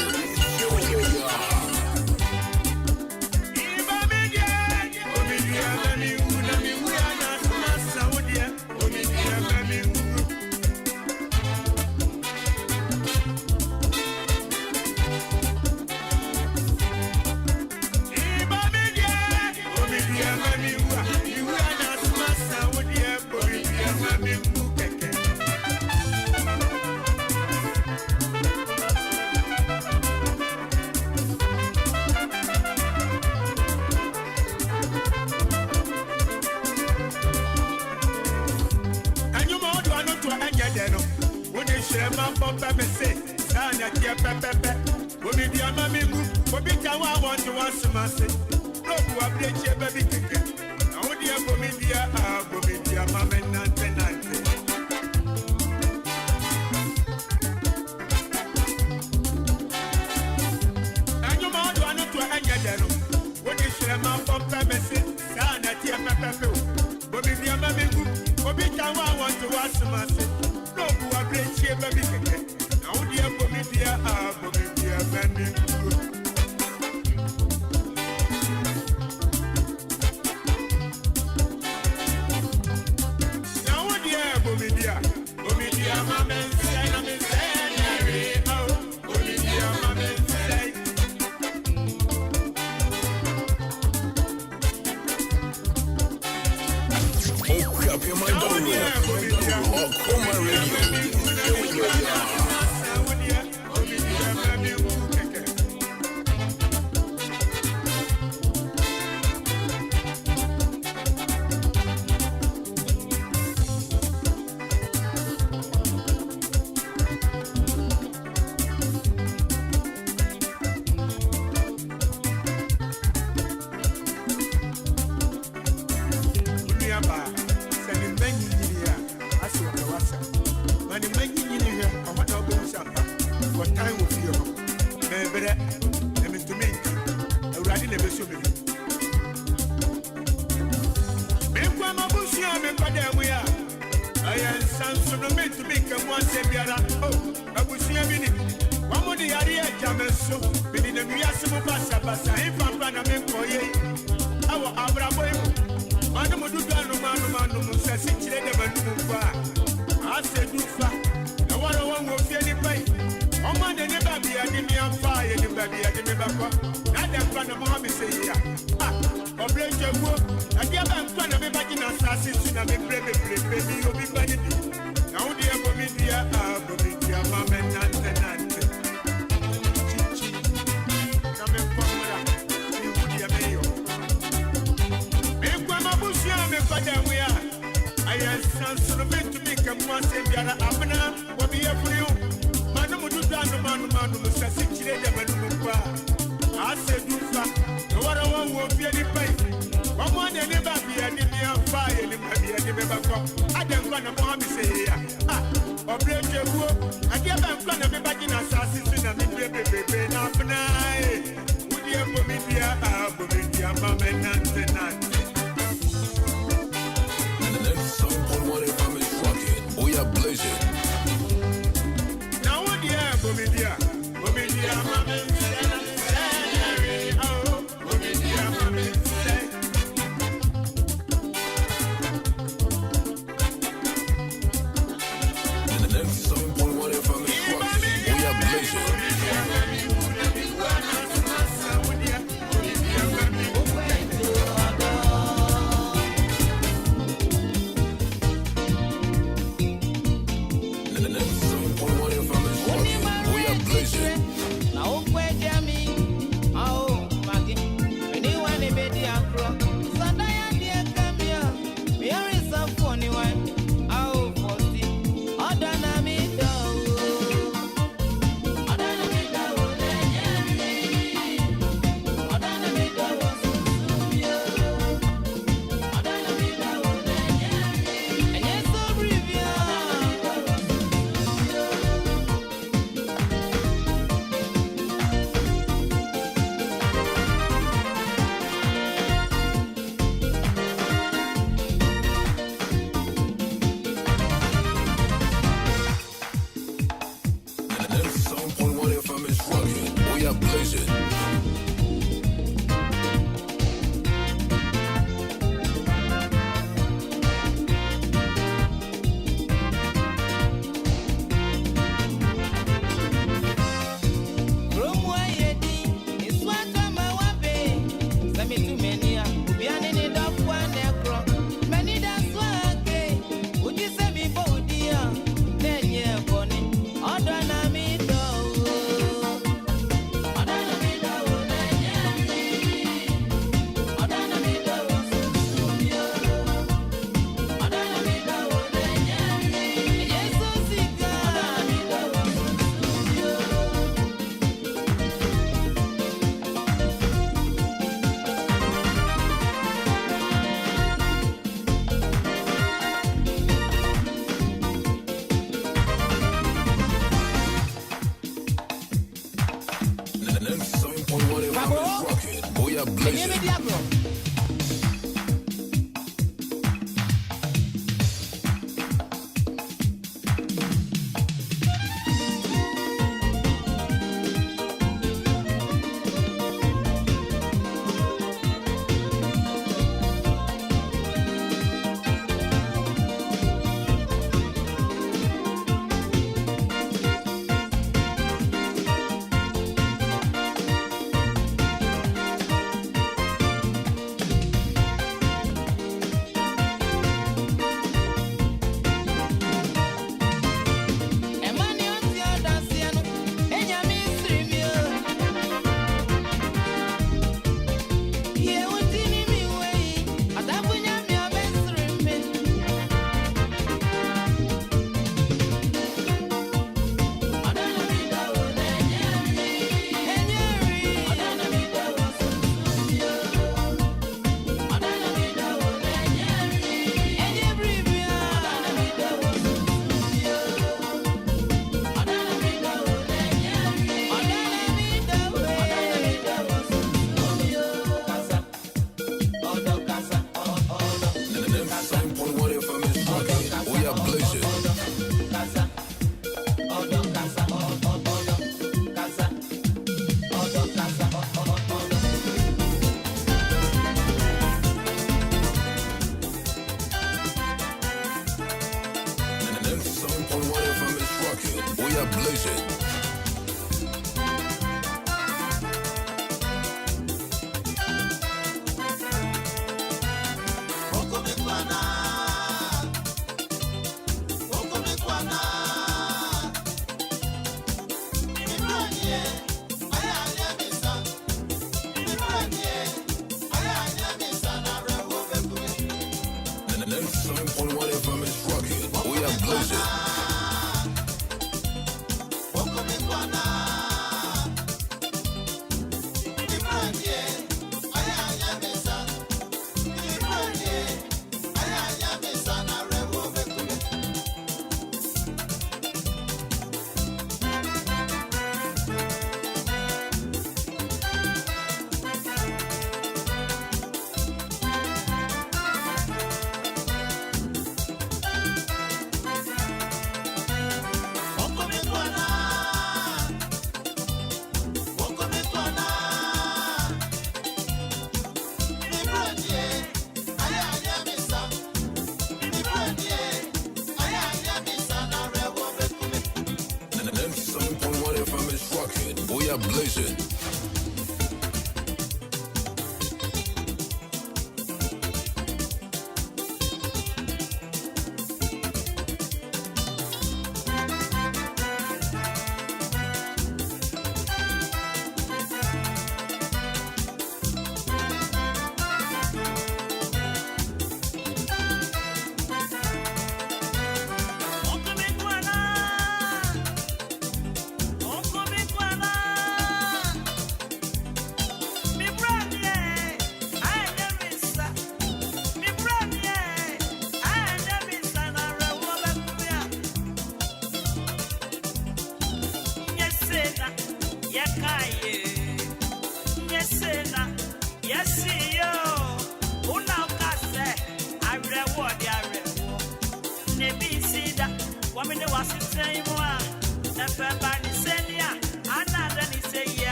97.1 FM is rocking. We are blazing.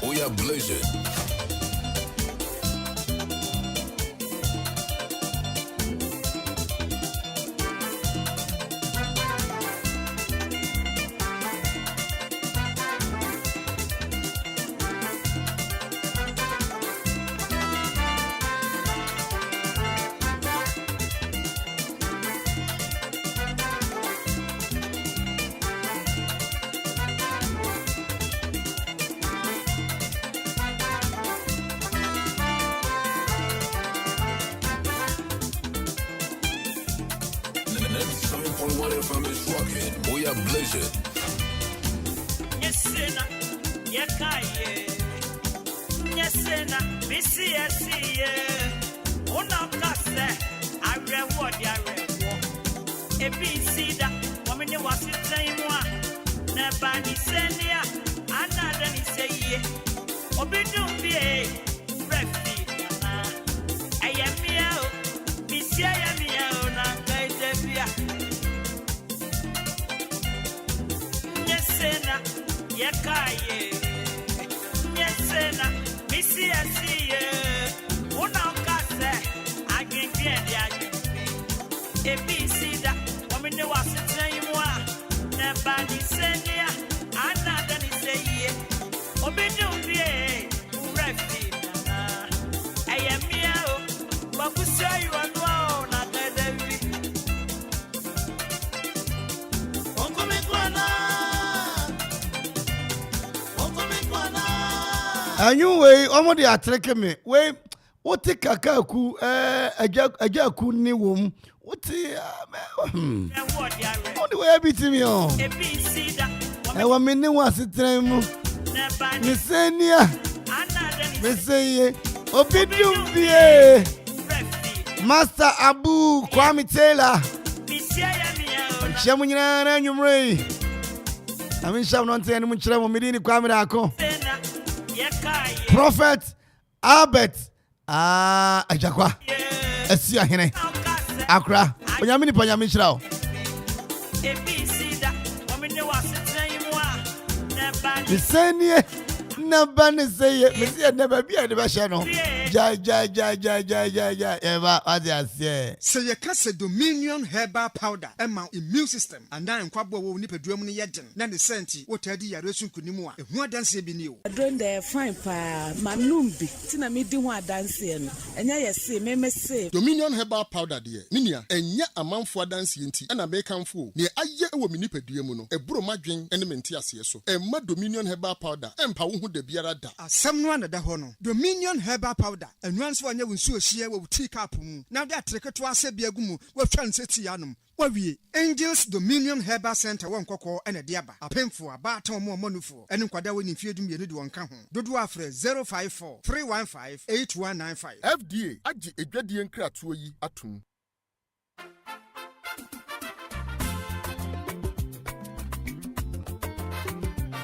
We are blazing. Yes, sir. Yakaye. Yes, sir. Missy, Una Cassa, I reward ya reward. A BC that woman was the same one. Nabani Senia, another is a year. Obidum be refuge. I am meow, Missy, I am meow, Nanka. Yesena, Yakaye, Yesena, Missy, Una Cassa, I can get the A BC that woman was the same one. Nabani Senia, another is a year. Obidum be refuge. I am meow, but we say you are known. Anyway, omo dey atreke me. We wote kakaku ajaku ni wom. Wote on the way beat me on. E wa me ni wa sitran mu. Me senia. Me say obidum bie. Master Abu Kwame Taylor. Chamu nyina na nwumre. Amin sham no ntene mu kyerɛ mo medini Kwame Darko. Prophet Albert Ajakwa Esia Hene Accra Onyame ni panyame kyerɛ o. Bisenie na ba ne seye mesi na ba bia de ba hye no Eva, what you say? Say you can say Dominion Herbal Powder, Emma immune system, and then Quabo will nip a drum in yet. Then the senti, what I did, Yaresun Kunimua, and what dance be new. I don't dare fine pa, Manumbi, Tina me do one dancing, and I say, me say. Dominion Herbal Powder, dear, Minia, and ya Amanfo dancing tea, and a bacon fool. Near a year will nip a diamono, a broma drink, and a mentias so. And my Dominion Herbal Powder, and Pauhu de Biarada. Someone at the Hono. Dominion Herbal Powder, and once one you will so share will take up. Now that trick to us, Biagumu, will transit Yanum. Wabi Angels Dominion Herbal Center one koko and a diaba. A painful a baton more monufo. And in Quadawin in Field you do one come. Dodo afre 054 315 8195. FDA Aji Egadian Kratui Atum.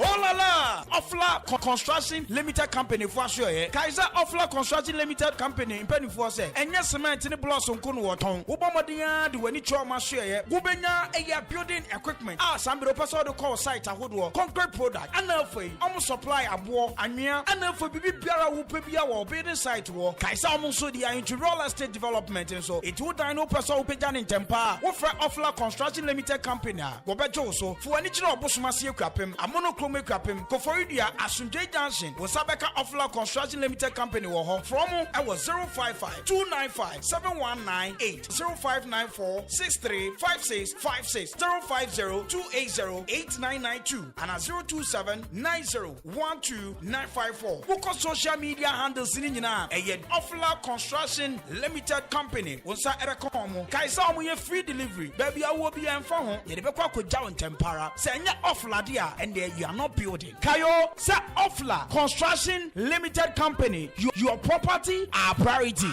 Oh la la! Offla Construction Limited Company for sure. Kaiser Offla Construction Limited Company in Penny for say. And yes, cement in the blossom kunu waton. Ubomodia do any trauma share. Gubenya a building equipment. Some person to call site a woodwork. Concrete product. Amanfo almost supply a war. Anya Amanfo bibi biara wo pebia wo building site wo. Kaiser almost so dia into real estate development and so it would no person who pejan in tempa. Wo fra Offla Construction Limited Company. Go bejo so for any job Bosumasi Akuapem. Amonochrome Akuapem. Koforidia Asunjay Junction. Wasabeka Offla Construction Limited Company wo ho. From I was 055 295 7198 0594 635656 050 280 8992 and 027 9012 Woko social media handles in nyina eye Offla Construction Limited Company. Wonsa erekomo Kaiser omo ye free delivery. Baby awo bi enfa ho. Ye de bekwa koja on tempara. Se nya Offla dia and there you are not building. Kayo se Offla Construction Limited Company. Your property our priority.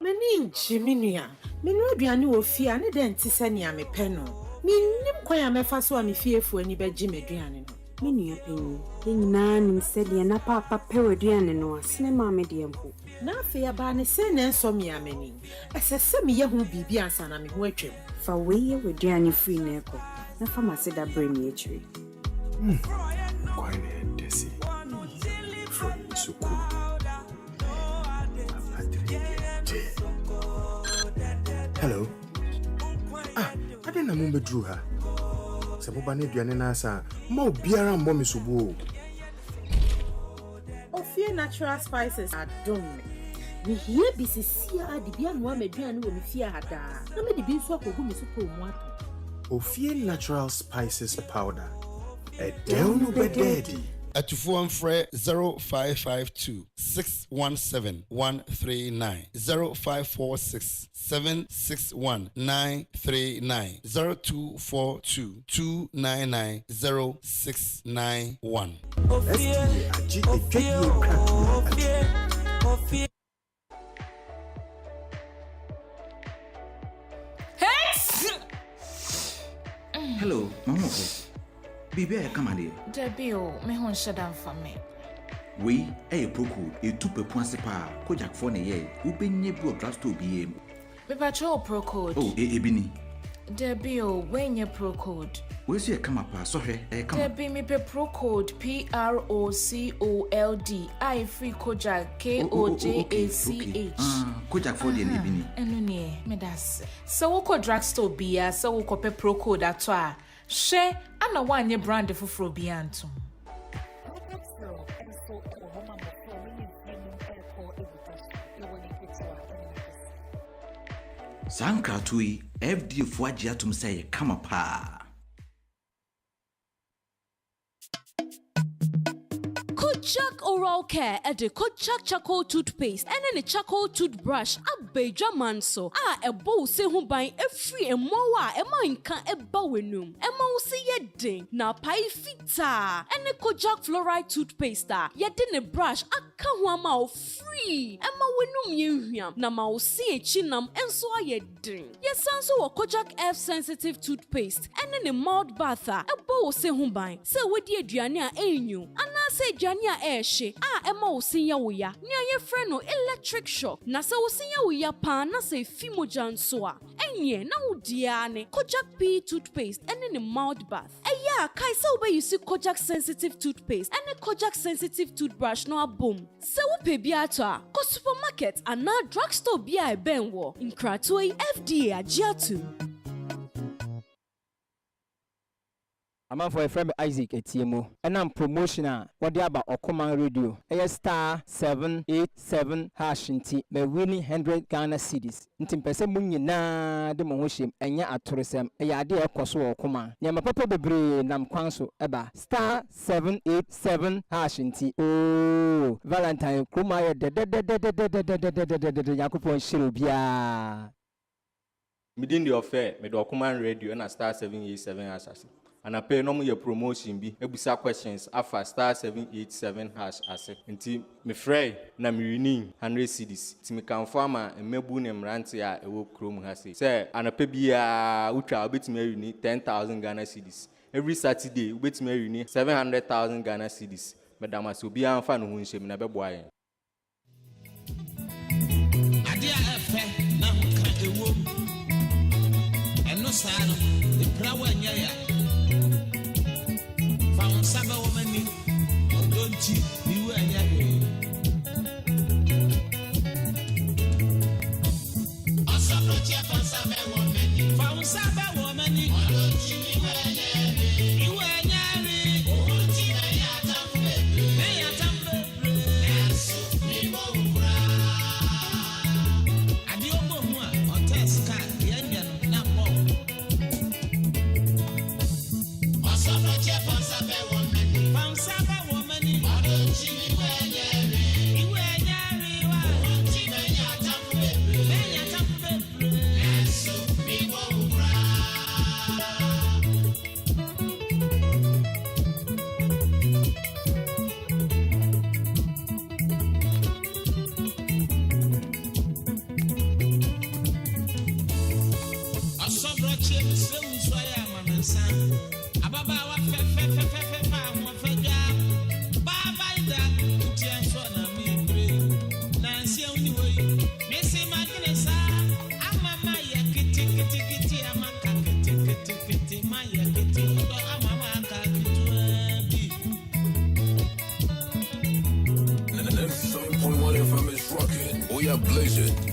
Meni Jiminia, Menu aduane wo fie ane den ti se ne ame pe no. Minnim kwan ya mefa so ame fie fu ani be gime aduane no. Menu apenyi, nyina nim se de na papa pe aduane no asne ma me de mpo. Na afi aba ne se ne nso me amani. Esese me ye hu bibi ansa na me hu atwem. Fa we ye aduane free na eko. Na pharmacy da bring me achiri. Kwai ne desi. From Suku. Hello. I didn't know me drew her. Sabubani Diane Nasa, more beer and mommy subu. Ofie natural spices are done. We hear BCC, the Bian woman, Diane, when we fear her. No, me the bean swap or whom is super water. Ofie natural spices powder. A down bedaddy. At 0552 617 139 0546 761 939 0242 299 0691. Hello, Mama. Baby, I come here. Debio, me hon shadam for me. We a procure a 2 principal, Kojak for a year, who been ye broke last to be a patrol pro code. Oh, Ebony. Debio, when ye pro code. Where's your come up? Sorry, I come. Debi me pe pro code PROCOLD. I free Kojak KOJACH. Kojak for the Ebony. And no, me das. So, woko drugstore beer, so woko pe pro code at toi. She ana wanye brand fufuro biantum. Sanka tui FD fuaji atum say kama pa. Kojak Oral Care at the Kojak Charcoal Toothpaste and then a charcoal toothbrush at Beja Manso. A bow se hum by a free and moa, a mine can a bowenum, a mouse yet na pie fita, and a Kojak Fluoride Toothpaste, yet in a brush, a kawama free, a mowenum yam, na mouse a chinam, and so I yet drink. Yes, so a Kojak F sensitive toothpaste, and then a mild bather, a bow se hum by, so with the Adriania Anu, and I say Jania Eshe, Emma Sinya Wia, near your friend no electric shock, Nasa Sinya Wia pan, na say Fimojan soa. enye na udiane Kojak P toothpaste and in mouth bath. Eya kai se ube you see Kojak sensitive toothpaste and a Kojak sensitive toothbrush no boom. Se upe bia to a ko supermarket and na drugstore bia benwo in Kratoi FDA agiatu. Amanfo friend Isaac Etiemo and promotion what they about Okoman radio star 787 hash nti me winning 100 Ghana cedis nti pese munyi na de mo hoshim enya atoresem ya de ekoso Okoman ne ma papa bebre nam kwanso eba star 787 hash nti oh Valentine kuma ye de Yakupon shiro bia midin the offer me do Okoman radio na star 787 hash. And I pay no more promotion be ebusa questions afa star 787 hash ase nti me frey na me winning 100 cedis ti me kan farmer emebu ne mrante a ewo krom ha say anape bia utwa obetime wini 10,000 Ghana cedis every Saturday obetime wini 700,000 Ghana cedis madam as obi anfa no hu nhyem na beboa yen ade a efe na ho ka ewo eno saa no e prawa nya ya Saba womani odonchi niwe anyawe Asaproche fansaba womani fansaba womani odonchi niwe anyawe odonchi na yatambe Yesu nibo ukra Adi obo mu a oteska yanya na po Asaproche fansaba We are blazing.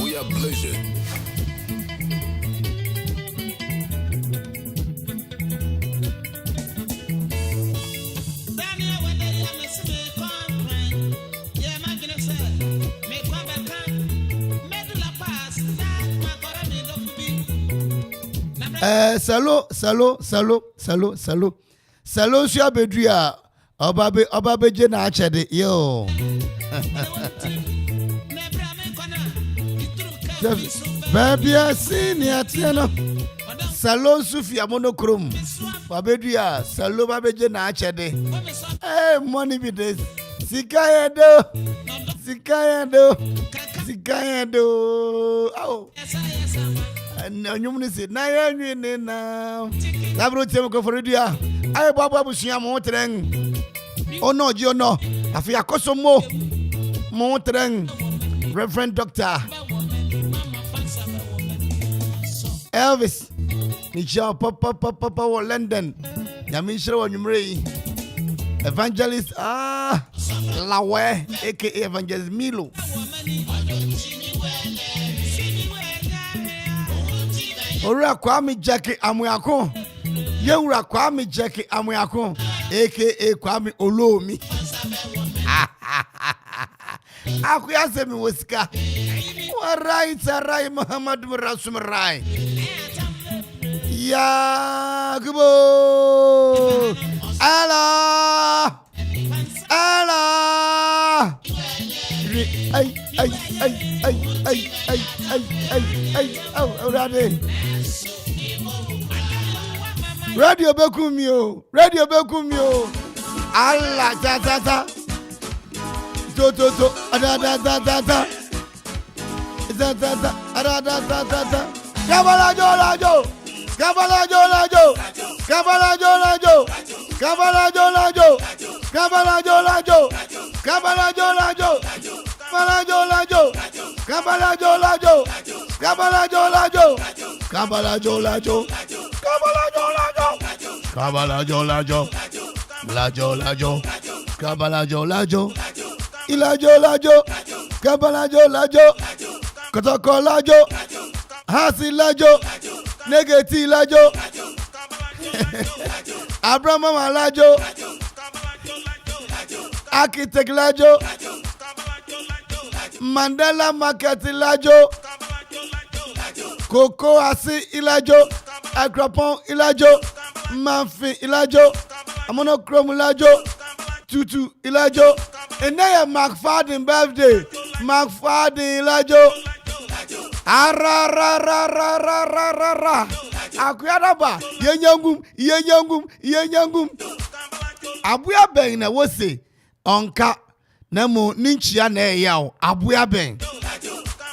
We are blazing. Salut, Sia Bedria. Obabe Jena Achede, yo. Baby, I seen ya tiano. Salon Sufia monochrome. Babedria, Salo Babe Jena Achede. Hey, money be this. Sikaya do. Oh. No, you mun say na ya nwi na. Labro tem ko foredia. Ay baba busia mo tren. Oh no, you no. Afi akoso mo tren. Reverend Doctor Elvis Michelle Papa London Yamishra Wanumre Evangelist Lawe A.K.A. Evangelist Milo Ora Kwame Jackie Amuyako Yewra Kwame Jackie Amuyako A.K.A. Kwame Olomi Akuya semi wasika. Warai Muhammad Rasum Rai. Ya Gubo. Allah. Radio Bekumio. Allah ta. Do da. Kabalajo. Ilajo, Kabalajo, Kotoko lajo, Hasi lajo, Negati lajo, Abraham lajo, Architect lajo, Mandela Market lajo, Koko Asi ilajo, Akropong ilajo, Manfi ilajo, Amonochrome ilajo, Tutu ilajo. And now McFadden birthday. McFadden ilajo. Ara. Akuyadaba. Yenyangum. Abuya ben na wose. Onka. Nemo ninchia na yao. Abuya ben.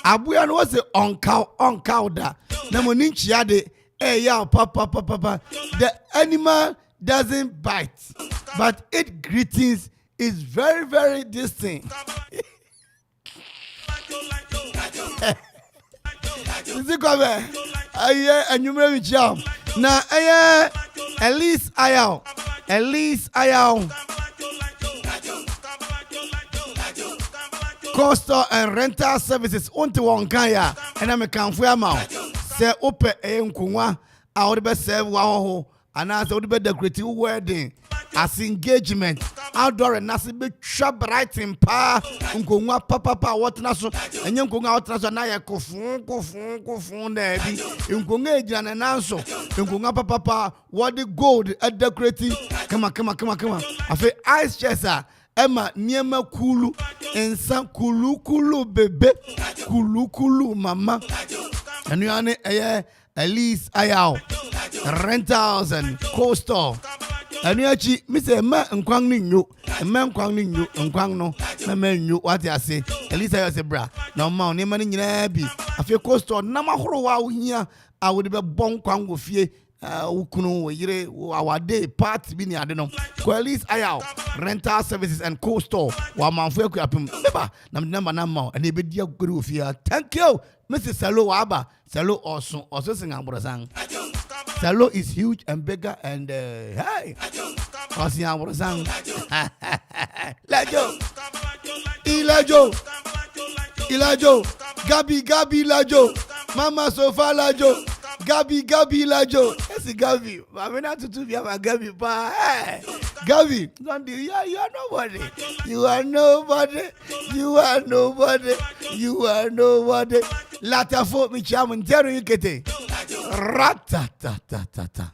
Abuya no wose onka oda. Nemo ninchia de yao papa. The animal doesn't bite, but it greetings is very, very distinct. And you may jump. Now, at least I coastal and rental services onto one kaya, and I'm a camphor. Say, open a kunwa, I would be serve wow, and I would be the creative wedding. as engagement outdoor and nasi be trap right in pa nkongwa papa what na so enye nkongwa what na so na ye kofun na bi nkongwa ejina na so nkongwa papa what the gold decorating kama afi ice chesa Emma niema kulu ensan kulu bebe kulu mama anu ane Elise Ayao rentals and coastal anu achi mi say ma nkwang ni nyo nkwang no na ma nyo what I say Elise Ayao say bra na ma oni ma ni nyina bi afi coastal na ma horo wa ohia a wo de be bon kwang wo fie ukunu yire awade part bi ni ade no Elise Ayao rental services and coastal wa Amanfo Akuapem beba na number na ma and e be dia gori ofia. Thank you Mrs. Salo Waba Salo also sing Ambrosang. Salo is huge and bigger and hey Osi Ambrosang Ilajo Gabi Lajo Mama Sofa Lajo Gabi Lajo. Yes, Gabi. I'm not to be a Gabi, but hey, Gabi, don't do you are nobody. You are nobody. Lata fo mi chamu ntero yikete. Ratatatata.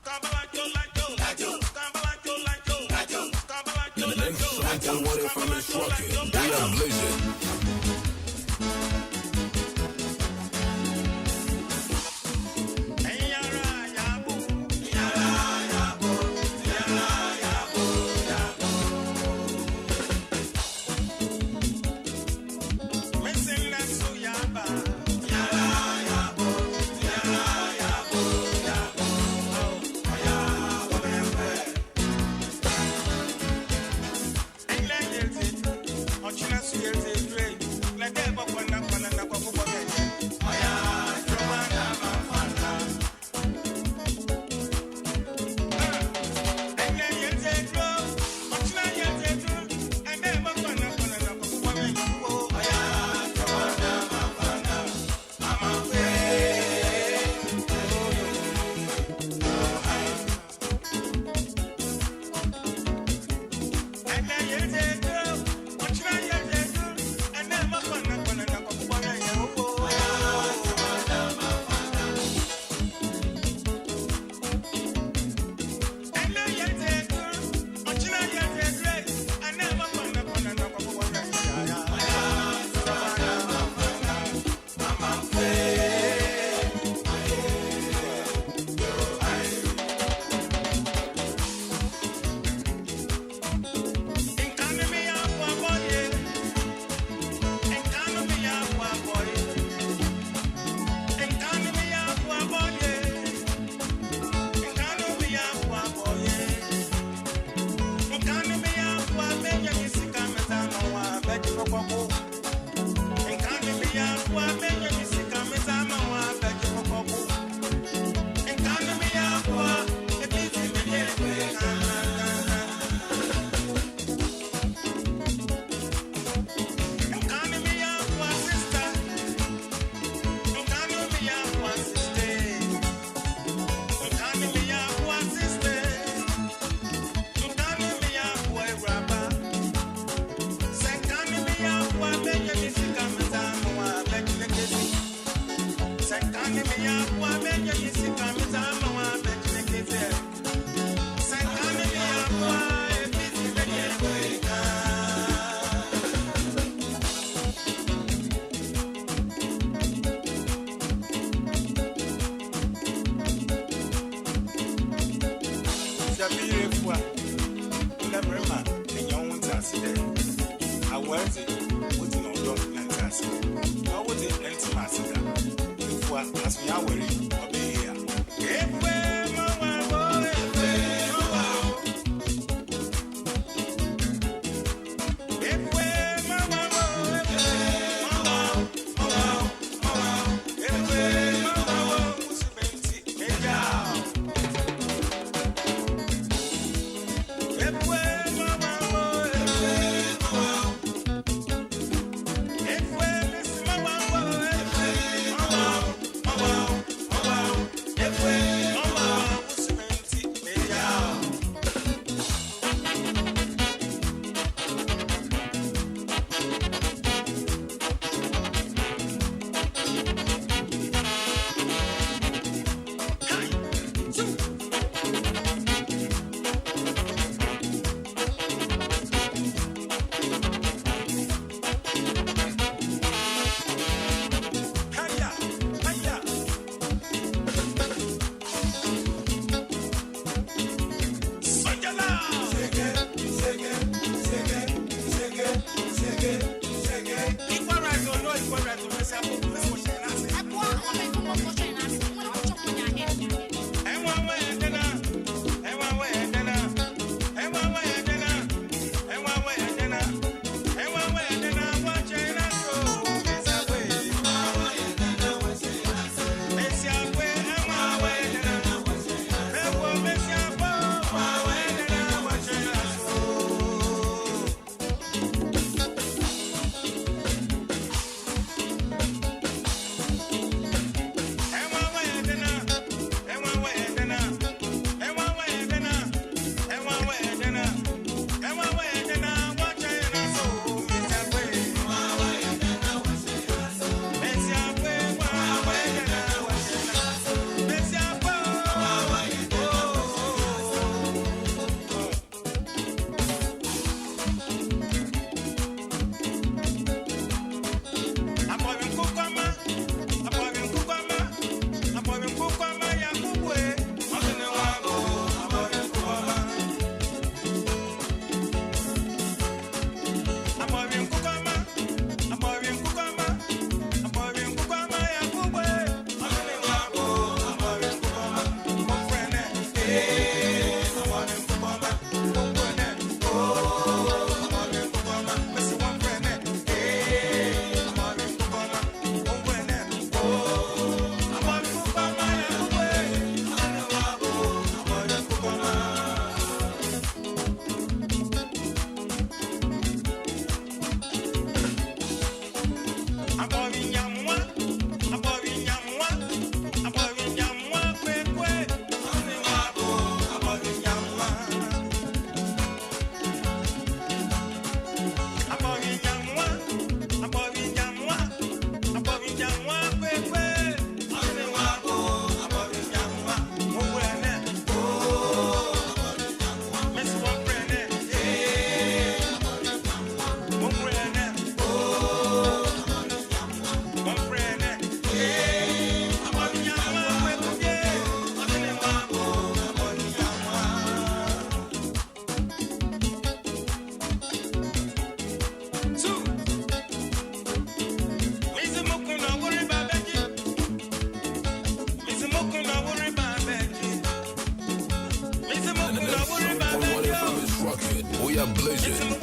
blazing.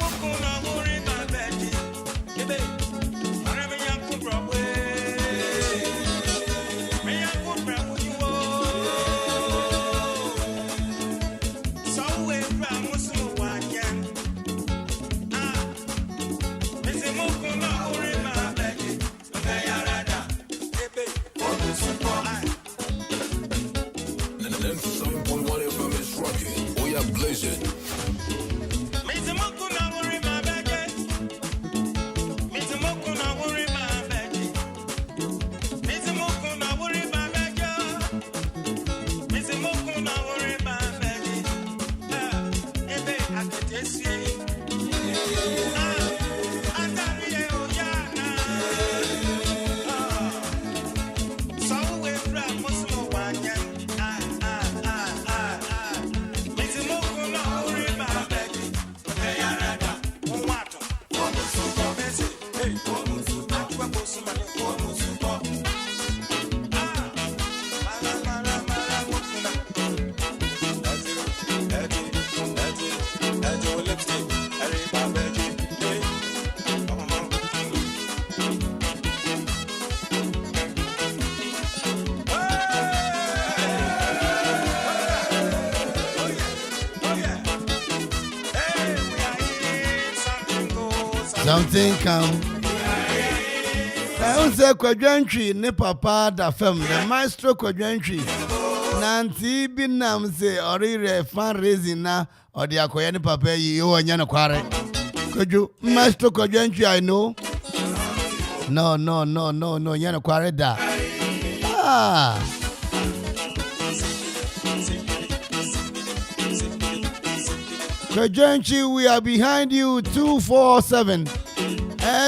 Blazing. Something come. I don't say quadrantry, ne papa da fem, the maestro quadrantry. Nanti binam say orire fundraising na or the akoya ne papa you and yana kware. Could you maestro quadrantry I know? No, yana kware da. Quadrantry, we are behind you 247.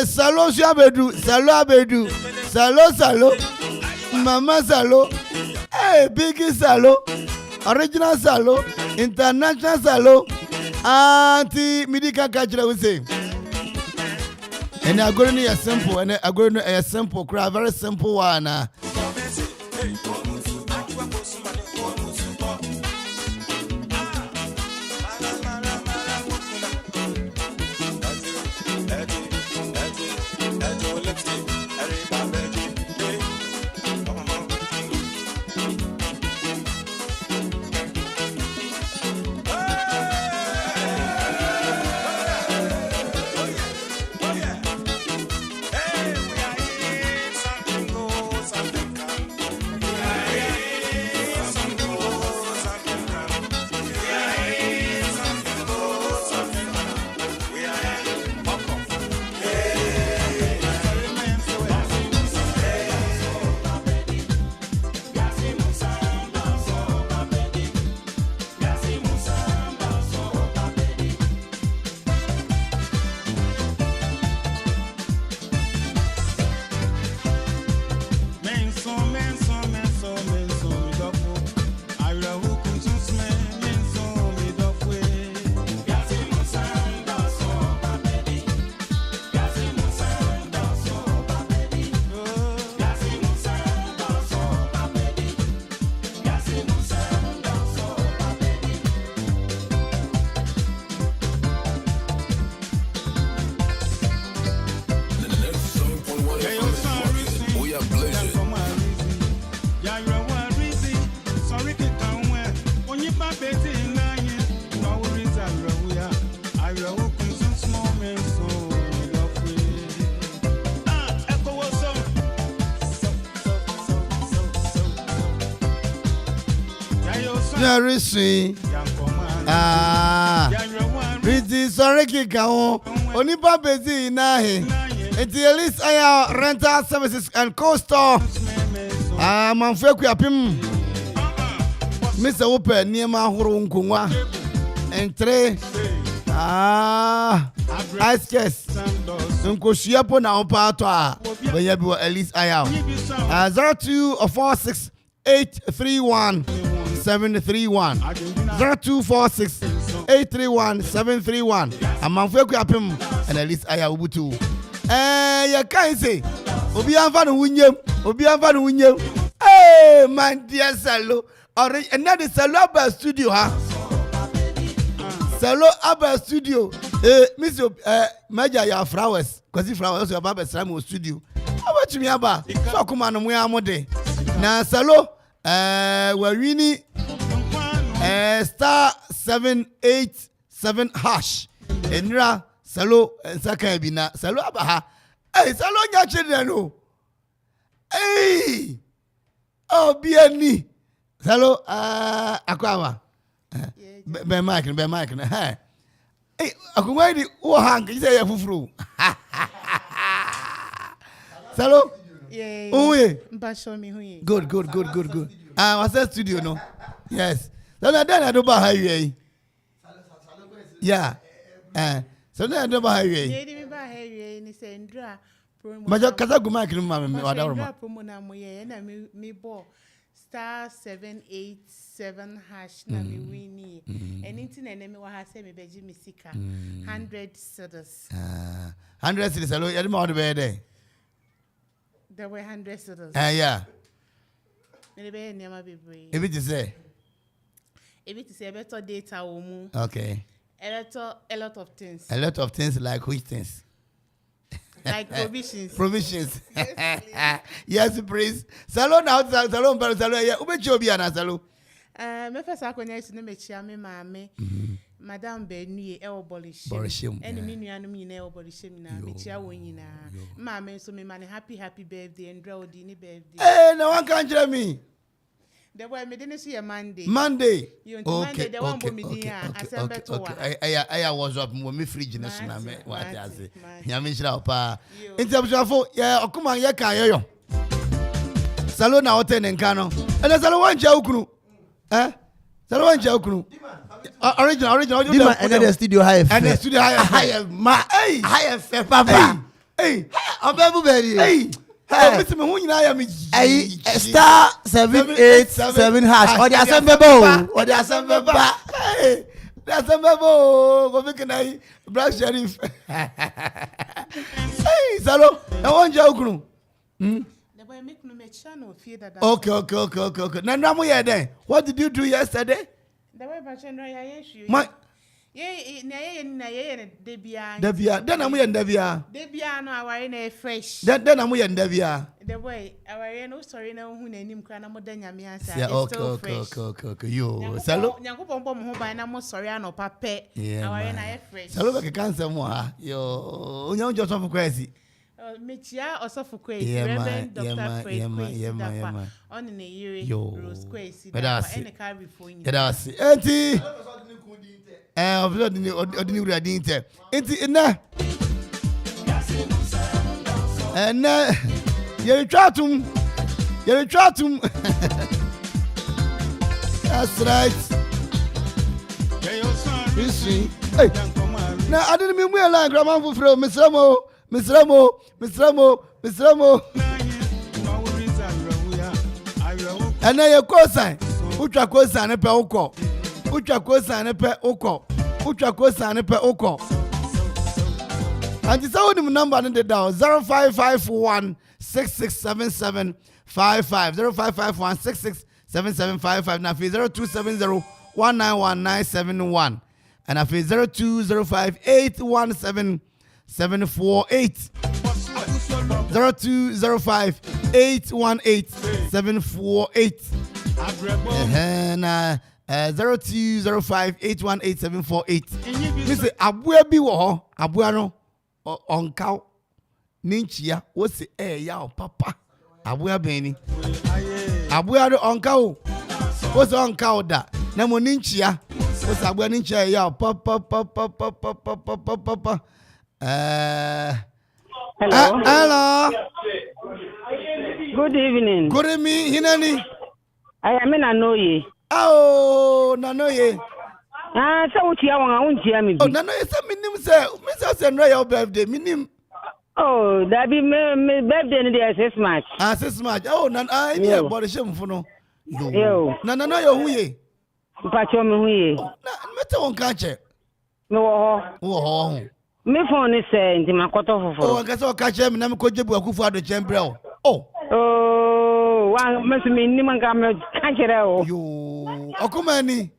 Salo Shabedu, Salo Abedu, Salo, Mama Salo, Biggie Salo, Original Salo, International Salo, Auntie Midika Kajra will say. And I'm going to a simple, and I'm going to a simple crowd, very simple one. Very sweet. Pretty sorry, Kikao. Only Babezi Nahi. It's the list I rental services and co-store. Amanfo Akuapem. Mr. Ope Niema Hurunkunwa. And 3. Ice chest. Nkoshiapo na opatwa. When you be at least I am. 0246 831 731 0246 831 731. Amanfo Akuapem and at least I have Ubutu. You can't say Obi Anfano Wunyem. Hey, my dear Salo. Another Salo Abba Studio, huh? Salo Abba Studio. Miss Major ya flowers, cause flowers also about Sam studio. How about me aba? So come on we amode. Na salo we winning star 787 hash. Enra salo nsaka bi na salo aba ha. Hey salo nya chede no. Hey. Oh bieni. Salo Akwaaba. Be mic. Hey. Hey, akumwidi hang you say fufuru. Salo? Yeah. Mbasho mi huye. Good. Was that studio no? Yes. Then I do ba highway. Yeah. So then I do ba highway. Yeah, di ba highway ni say ndra promo. Majo kaza guma kinu ma me wada ro. Ndra promo na mo ye na me bo star 787 hash na me wini. Anything na me wa ha say me beji me sika 100 cedis. 100 cedis alo yadi ma wada be there. There were 100 cedis. Yeah. Me be nyama bebre. Ebi ti say better data omu. Okay. A lot of things. A lot of things like which things? Like provisions. Provisions. Yes, please. Salon out, salon, yeah. Ube chobi ana salon. Me first akonya isi no me chia me maame. Madam Benue e obolish. Eni mi nuanu mi na e obolish mi na me chia won nyina. Maame so me man happy birthday and draw di ni birthday. Eh, no one can tell me. The boy me didn't see a Monday. Monday. Okay. Monday the one bo me dia asembe to wa. I was up mo me fridge na so na me what I say. Nya me shira opa. Interview yeah Okoman ye kan yoyo. Salon na hotel nka no. And salon wan ja ukunu. Salon wan ja ukunu. Original. Dima and the studio high. And the studio high. Ma high papa. Hey. Obebu beri. Hey. Mr. Mahunyi I am star 787 hash. Or the assembly. Hey, the assembly. Go make a black sheriff. Hey, Salo, I want you. The boy make no make channel fear that. Okay. Now what did you do yesterday? The boy bachelor ya issue. Yeah, Debia. Then I'm in Debia. Debia no aware na fresh. Then I'm in Debia. The boy aware no sorry na hu na nim kra na mo da nyame ansa. Yeah, okay. Yo, Salo. Nyankopon bom ho ban na mo sorry ano pape. Aware na fresh. Salo ka cancer mo ha. Yo, onya unjo so for kwesi. Mechia osofu kwesi. Reverend Dr. Fred kwesi. On in a year Rose kwesi. But that's any carry for you. That's it. Enti. Odini wura din te. Enti na. Na yeri twatum. That's right. Hey. Na adini mi mu ala grandma fufuro Misramo. Ana ye kosan. Utwa kosan ne pe ukọ. Utwa kosan ne pe ukọ. And this only number in the down 0551 6677 55 0551 667755 now 0270 191 and I feel 0205 817 748 0205 818 748 and 0205 818 748. Mr. Abuya bi wo Abuya no onkaw ninchia wo se ya papa Abuya beni Abuya do onkaw wo se onkaw da na mo ninchia wo se Abuya ninchia ya papa. Hello. Good evening. Good evening, Hinani. I am in Nanoye. Oh, Nanoye. So what you want to me? Oh, Nanoye, say minim say, Mr. Sandra, your birthday, minim. Oh, that be me birthday in the 6 March. 6 March. Oh, I need body shame for no. Yo. Nanoye, who ye? Pacho me who ye? Mete won catch it. No. Oh. Me phone is saying to my quarter for. Oh, I guess I'll catch him and I'm going to Akuffo at the chamber. Oh, one must mean Niman catch it out. You Okomani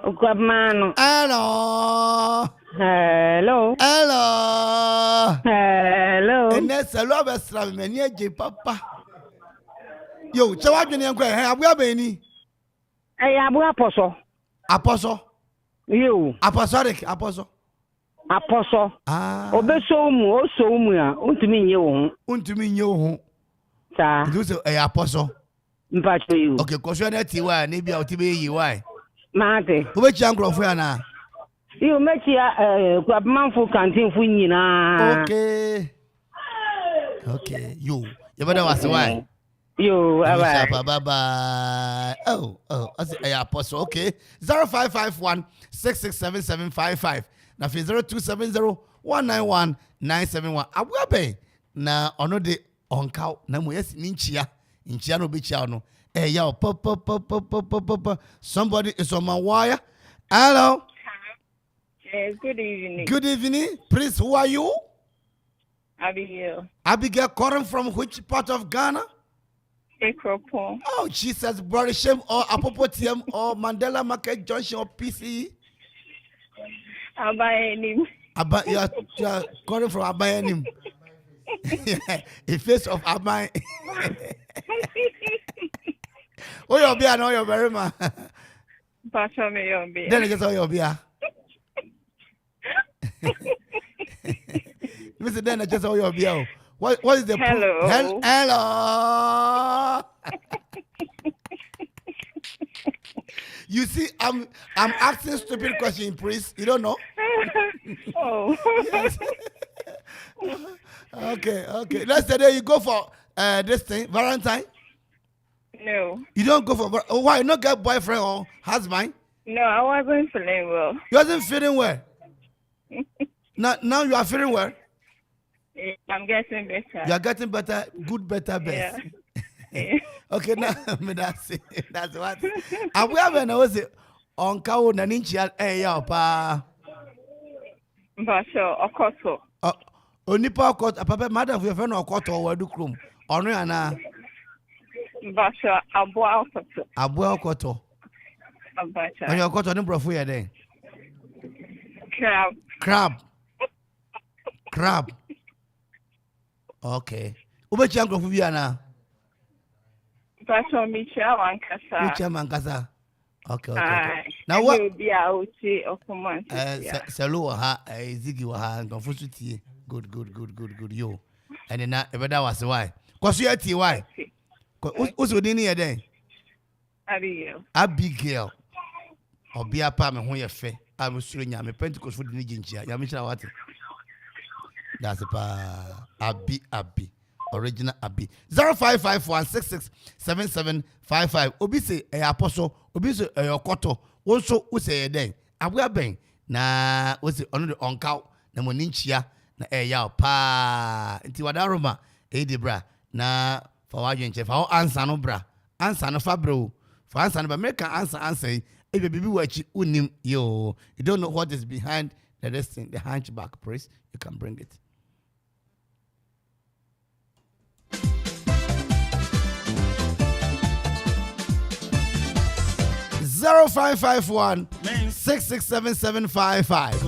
Akuapem. Hello. Hello. Hello. Hello. And that's a lot of slam many papa. Yo, chawa dwene enko he aboa bani. Aboa apostle. Apostle. Yo. Apostolic. Apostle. Ah. Obeso mu, oso mu a, untumi nye wo ho. Untumi nye wo ho. Sa. Do say apostle. Mpacho you. Okay, cause na ti wa na bia otibe yi why. Mate. Obechi ankrofo ya na. You mechi Amanfo canteen fu nyina. Okay. Yo, you better was why. Yo, bye bye. Oh, I say apostle. Okay. 0551 667755. Na 0270191971. Abuabe na ono de onka na mo yes ninchia. Nchia no be chia no. Yo, somebody is on my wire. Hello. Good evening. Good evening. Please, who are you? Abigail. Abigail calling from which part of Ghana? Akropong. Oh, Jesus, Barima or Apopotium or Mandela Market Junction or PC? Abayenim. You are calling from Abayenim. A face of Abay. Oh, you'll be an oil Barima. Pastor me you'll be. Then I just all you'll be. Listen, then I just all you'll be. What is the hello? Hello. You see, I'm asking stupid question, please. You don't know? Oh. Yes. Okay. Let's say that you go for this thing, Valentine. No. You don't go for why? You not get boyfriend or husband? No, I wasn't feeling well. You wasn't feeling well. Now you are feeling well. I'm getting better. You are getting better, good, better, best. Yeah. Okay, now that's it. That's what. And we have an was it on cow naninchi pa. Basho okoto. Onipa okoto. Papa, madam, we have an okoto or do krum. Ono yana. Basho abua okoto. Abua okoto. Abacha. On your okoto, no brofu ya then. Crab. Okay. Ubechi yangu kufubi ana. Basho micha wankasa. Micha mankasa. Okay. Now what? Be out Okoman. Selu ha zigi wa ha ngonfusu tie. Good. Yo. And then that was why. Cause you ati why? Who's within here then? Abigail. Obi apa me ho ye fe. I'm sure nya me Pentecost food ni ginchia. Ya me chira what? That's Abi. Original Abi. 0551667755. Obi say apostle. Obi say okoto. Also who say then. Abua ben na we say ono de onka na mo ninchia na ya pa. Nti wadaroma bra na fa wadwenche fa answer no bra. Answer no fa bro. For answer no ba make answer. If you be watching unim yo, you don't know what is behind the thing, the hunchback priest, you can bring it. Zero 551 667755.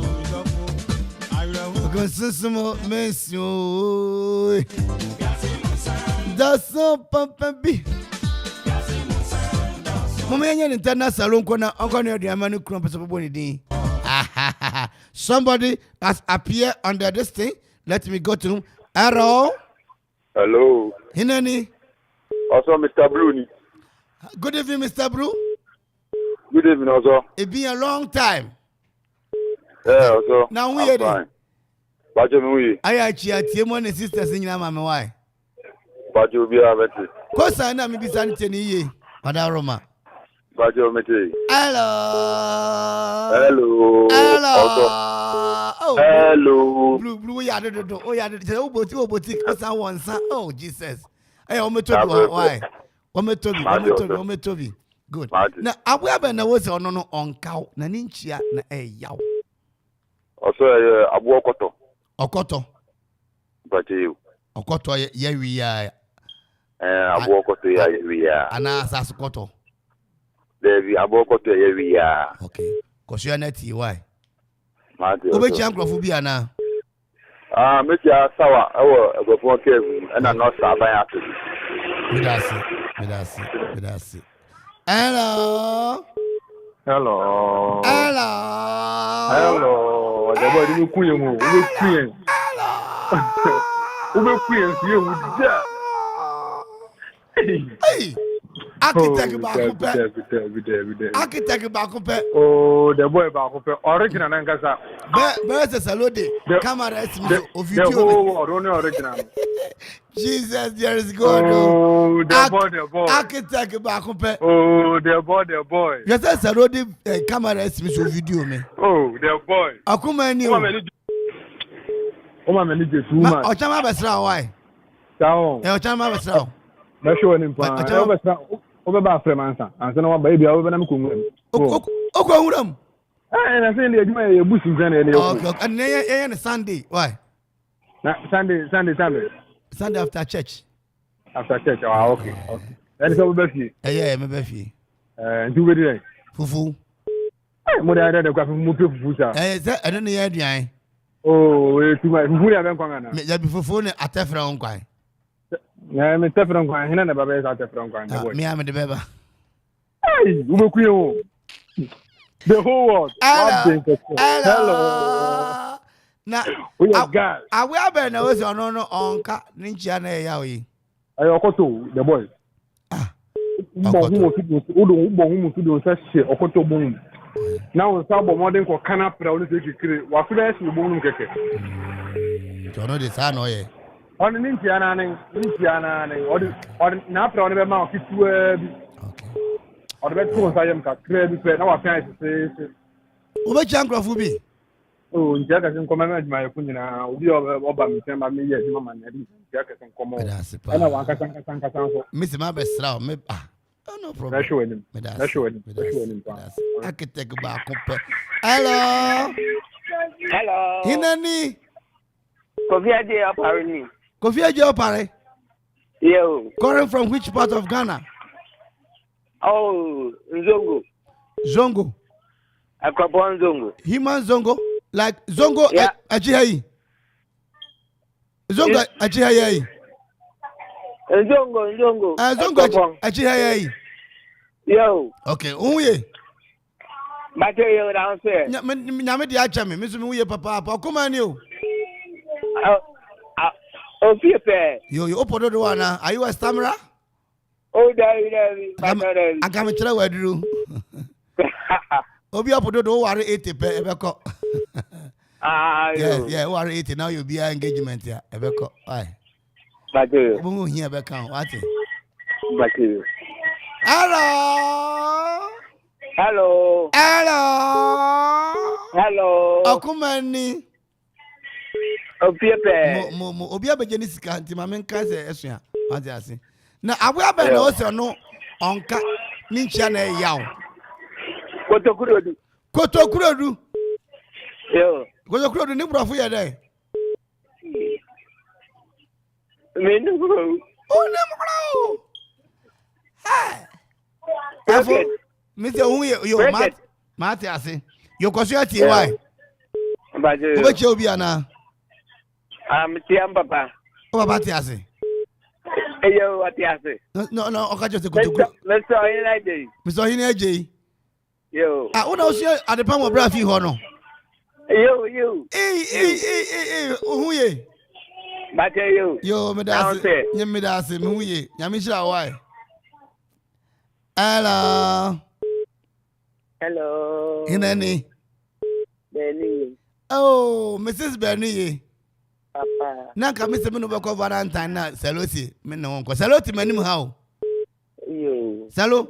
That's so pumpy. Somebody has appeared under this thing. Let me go to him. Hello. Hinani. Also, Mr. Blue. Good evening, Mr. Blue. Good evening, also. It's been a long time. Yeah, also. Now we are there. I actually one sisters in your mama. Why? But you'll be a better. Because I know maybe something. Madam Roma. Hello. Oh. Hello. Blue. Oh, Jesus. Hey, why? Toby. Good. Now, I will have a was on cow, Naninchia, na yaw. Also, Abu Okoto. But you. Okoto, yeah, we are. Abu Okoto, we are. Ana Saskoto. There we are Okoto, we are. Okay. Because you are not why? Obechi ankrofo bi ana. Mechi asawa ewo Akropong Cave and I'm not saban after. Medasi. Hello. The boy didn't queen mu. Ube queen see you Hey. Architect Bakupe. Architect Bakupe. Oh, the boy Bakupe. Original Nankasa. Where's the salode? Camera of video. The whole world original. Jesus, there is God. Oh, the boy. Architect Bakupe. Oh, the boy. You said salode camera of video me. Oh, the boy. Akumani. Many just too much. Ochama besra why? Down. Ochama besra. Na show him plan. Over Fremansa. And so no baby over them kum. Okowuram. And I say the adwuma e busu zan e. Okay. And na Sunday. Why? Sunday after church. After church. Ah, okay. And so we be. Yeah, me be fi. Do we dey? Fufu. Mo dey dey kwa fufu fufu sa. Say I don't know here aduan. Oh, too much. Fufu ya ben kwanga na. Me ya bi fufu ne atefra nkwan. Yeah, me tefra nkwan. Hina na baba ya atefra nkwan. Me am the beba. Hey, we ku yo. The whole world. Hello. Na we are guys. We are na we so no onka ninchia na ya oyi. Ayo Okoto, the boy. Okoto se Okoto bom. Now we sabo modern ko kana pra we se kikire. Wa fi be se bom keke. Jono de sa no ye. On ninchia na ne. Odi na pra we be ma okitu bi. Odi be to sa yem ka kire bi pe na wa fi se. Obechi ankrofo bi. Oh, njia kasi nkoma majima yakunyina ubi oba mitemba mi ye jima maneri njia kasi nkoma ana wankasa so misi ma besra me no problem na show him architect ba kompe hello hinani Kofi Aje opare yo calling from which part of Ghana? Oh, Zongo Akropong Zongo. Human Zongo? Like Zongo Ajihai? Zongo Ajihai? Zongo Ajihai? Yo. Okay, uye. Material downstairs. Nyame di acha me, misu uye papa. Okoman ni o. Ofiepe. Yo, opodo do wana. Are you a stammerer? Oh, David. Agame chere waduru. Obi opodo do ware 80 pe ebeko. Yeah, ware 80 now you be engagement ya ebeko. Why? Material. Obo here ebeka what? Material. Hello. Okumani. Ofiepe. Mo obi abegeni sika nti ma menka se esua. What you say? Na abu abe na o se no onka ni nchia na yawo. Kotokurodu. Yo. Kotokurodu ni brofo ye dey. Me no bro. Oh, no bro. Hey. Afo. Mr. Unye yo mate ase. Yo kwaso ati why? Baje. Obeche obi ana. Tiam papa. O baba ati ase. Eyo ati ase. No, okajo se kotokuro. Mr. Ohene Aje. Yo. Una osi adepa mo bra fi ho no. Yo. Ohuye. Bate yo. Yo, medase. Nyemedase, mehuye. Nyame hira why? Hello. Inani? Benny. Oh, Mrs. Benny. Papa. Nanka Mr. Mino bako Valentine na Saloti. Mino wonko. Saloti manim how? Yo. Salo.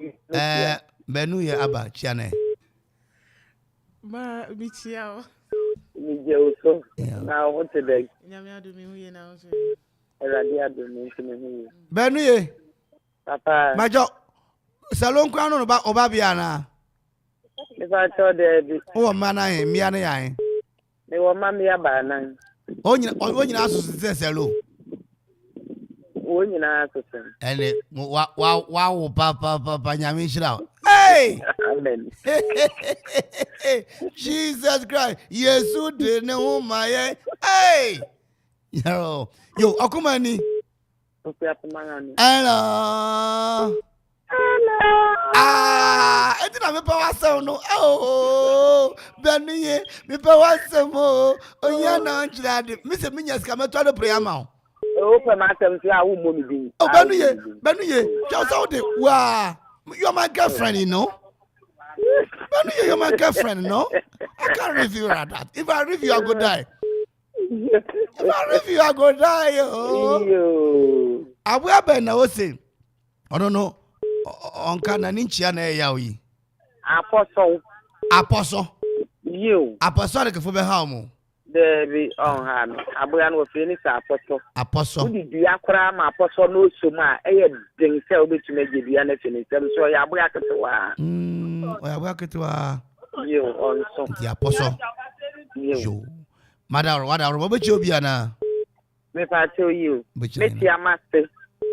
Benu ye aba chiane. Ma bichiao. Mi je uso. Na what today? Nyame adu mi huye na uso. Eradi adu mi huye. Benu ye. Papa. Majo. Salon kwa no ba oba bia na. Me fa cho de bi. O ma na he mia na yan. Me wo ma me aba nan. Onyina asusu se selo. Onyina asusu. Ele wa papa nyame hira. Hey! Amen. Jesus Christ. Yesu de ne ho maye. Hey. Yo, Okomani. Hello. Enti na me pa wasem no. Oh, beniye, me pa wasem o. Onya na nchira de. Me se minya ska me to do prayer ma. Oh, for myself, I won't move me. Oh, Benuye, just out there. Wow, you're my girlfriend, you know. Benuye, you're my girlfriend, you know. I can't review that. If I review, I go die. If I review, I go die. Oh, I will be now saying, I don't know. On Cananinchia na yawi. Apostle. You. Apostle, like for the home. Debbie on hand. Abuyan will finish apostle. Who did the Akra, apostle no suma, a ding cell which may give you anything. So I work at I work at you on some the apostle. You, Madam, what are Robert Jobiana? If I tell you, make your master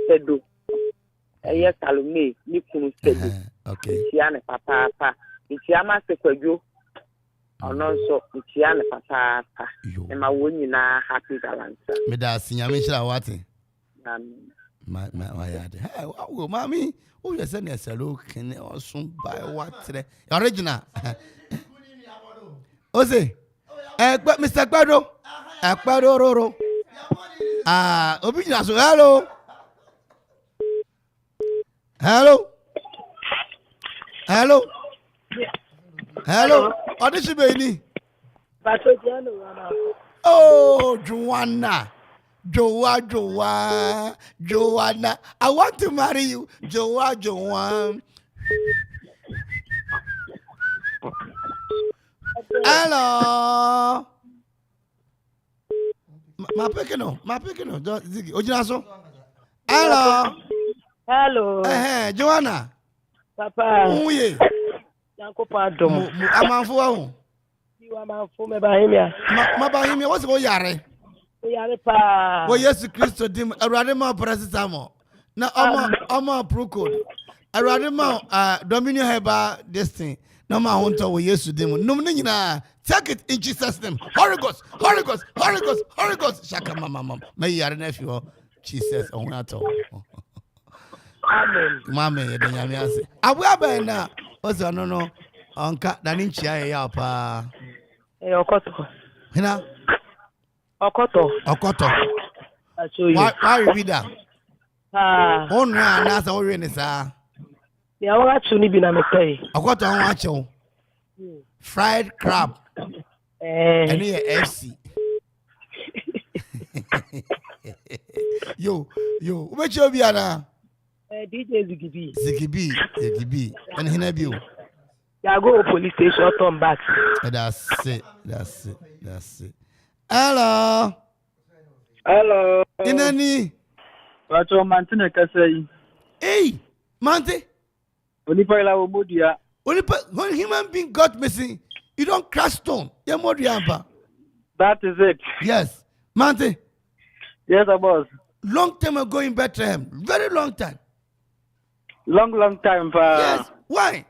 said do. Yes, I'll me, you can say, okay, Tiana Papa, it's your master for you. Also, it's Tiana Papa, and my winning happy balance. Medas, Yamisha, what? My, oh, mommy, oh, you're sending us a look and also buy what today. Original. Ose, Mr. Quadro, Aquadoro. Opinion, hello. Hello. Audition baby. Oh, Joanna. Joanna. I want to marry you. Joanna. Hello. Ma pekino. Ojinaso. Hello. Joanna. Papa. Uye. Yanko pardon. Amanfo ahu. You Amanfo me Barima. Ma Barima, what's go yare? Yare pa. Wo Yesu Kristo dim Awurade ma parasitamo. Na oma procode. Awurade ma Dominion Heba this thing. No ma honto wo Yesu dim. Num ni nyina. Take it in Jesus name. Holy Ghost. Shaka mama. May yare na fi ho. Jesus on ato. Amen. Mama ye den yame ase. Abu aben na ozo no onka na ni nchia ye ya pa. Okoto. Hina? Okoto. I show you. Why you be that? On na sa we ni sa. Ya wa chu ni bi na me pay. Okoto on wa chew. Fried crab. And here FC. Yo, where you be ana? DJ Zigibi. And hina bi o. Ya go police station turn back. That's it. Hello. Inani. Wacho mantine kasai. Hey, Mante. Onipa ila omodia. When human being got missing, you don't crash stone. That is it. Yes. Mante. Yes, boss. Long time ago in Bethlehem. Very long time. Long time. Yes. Why?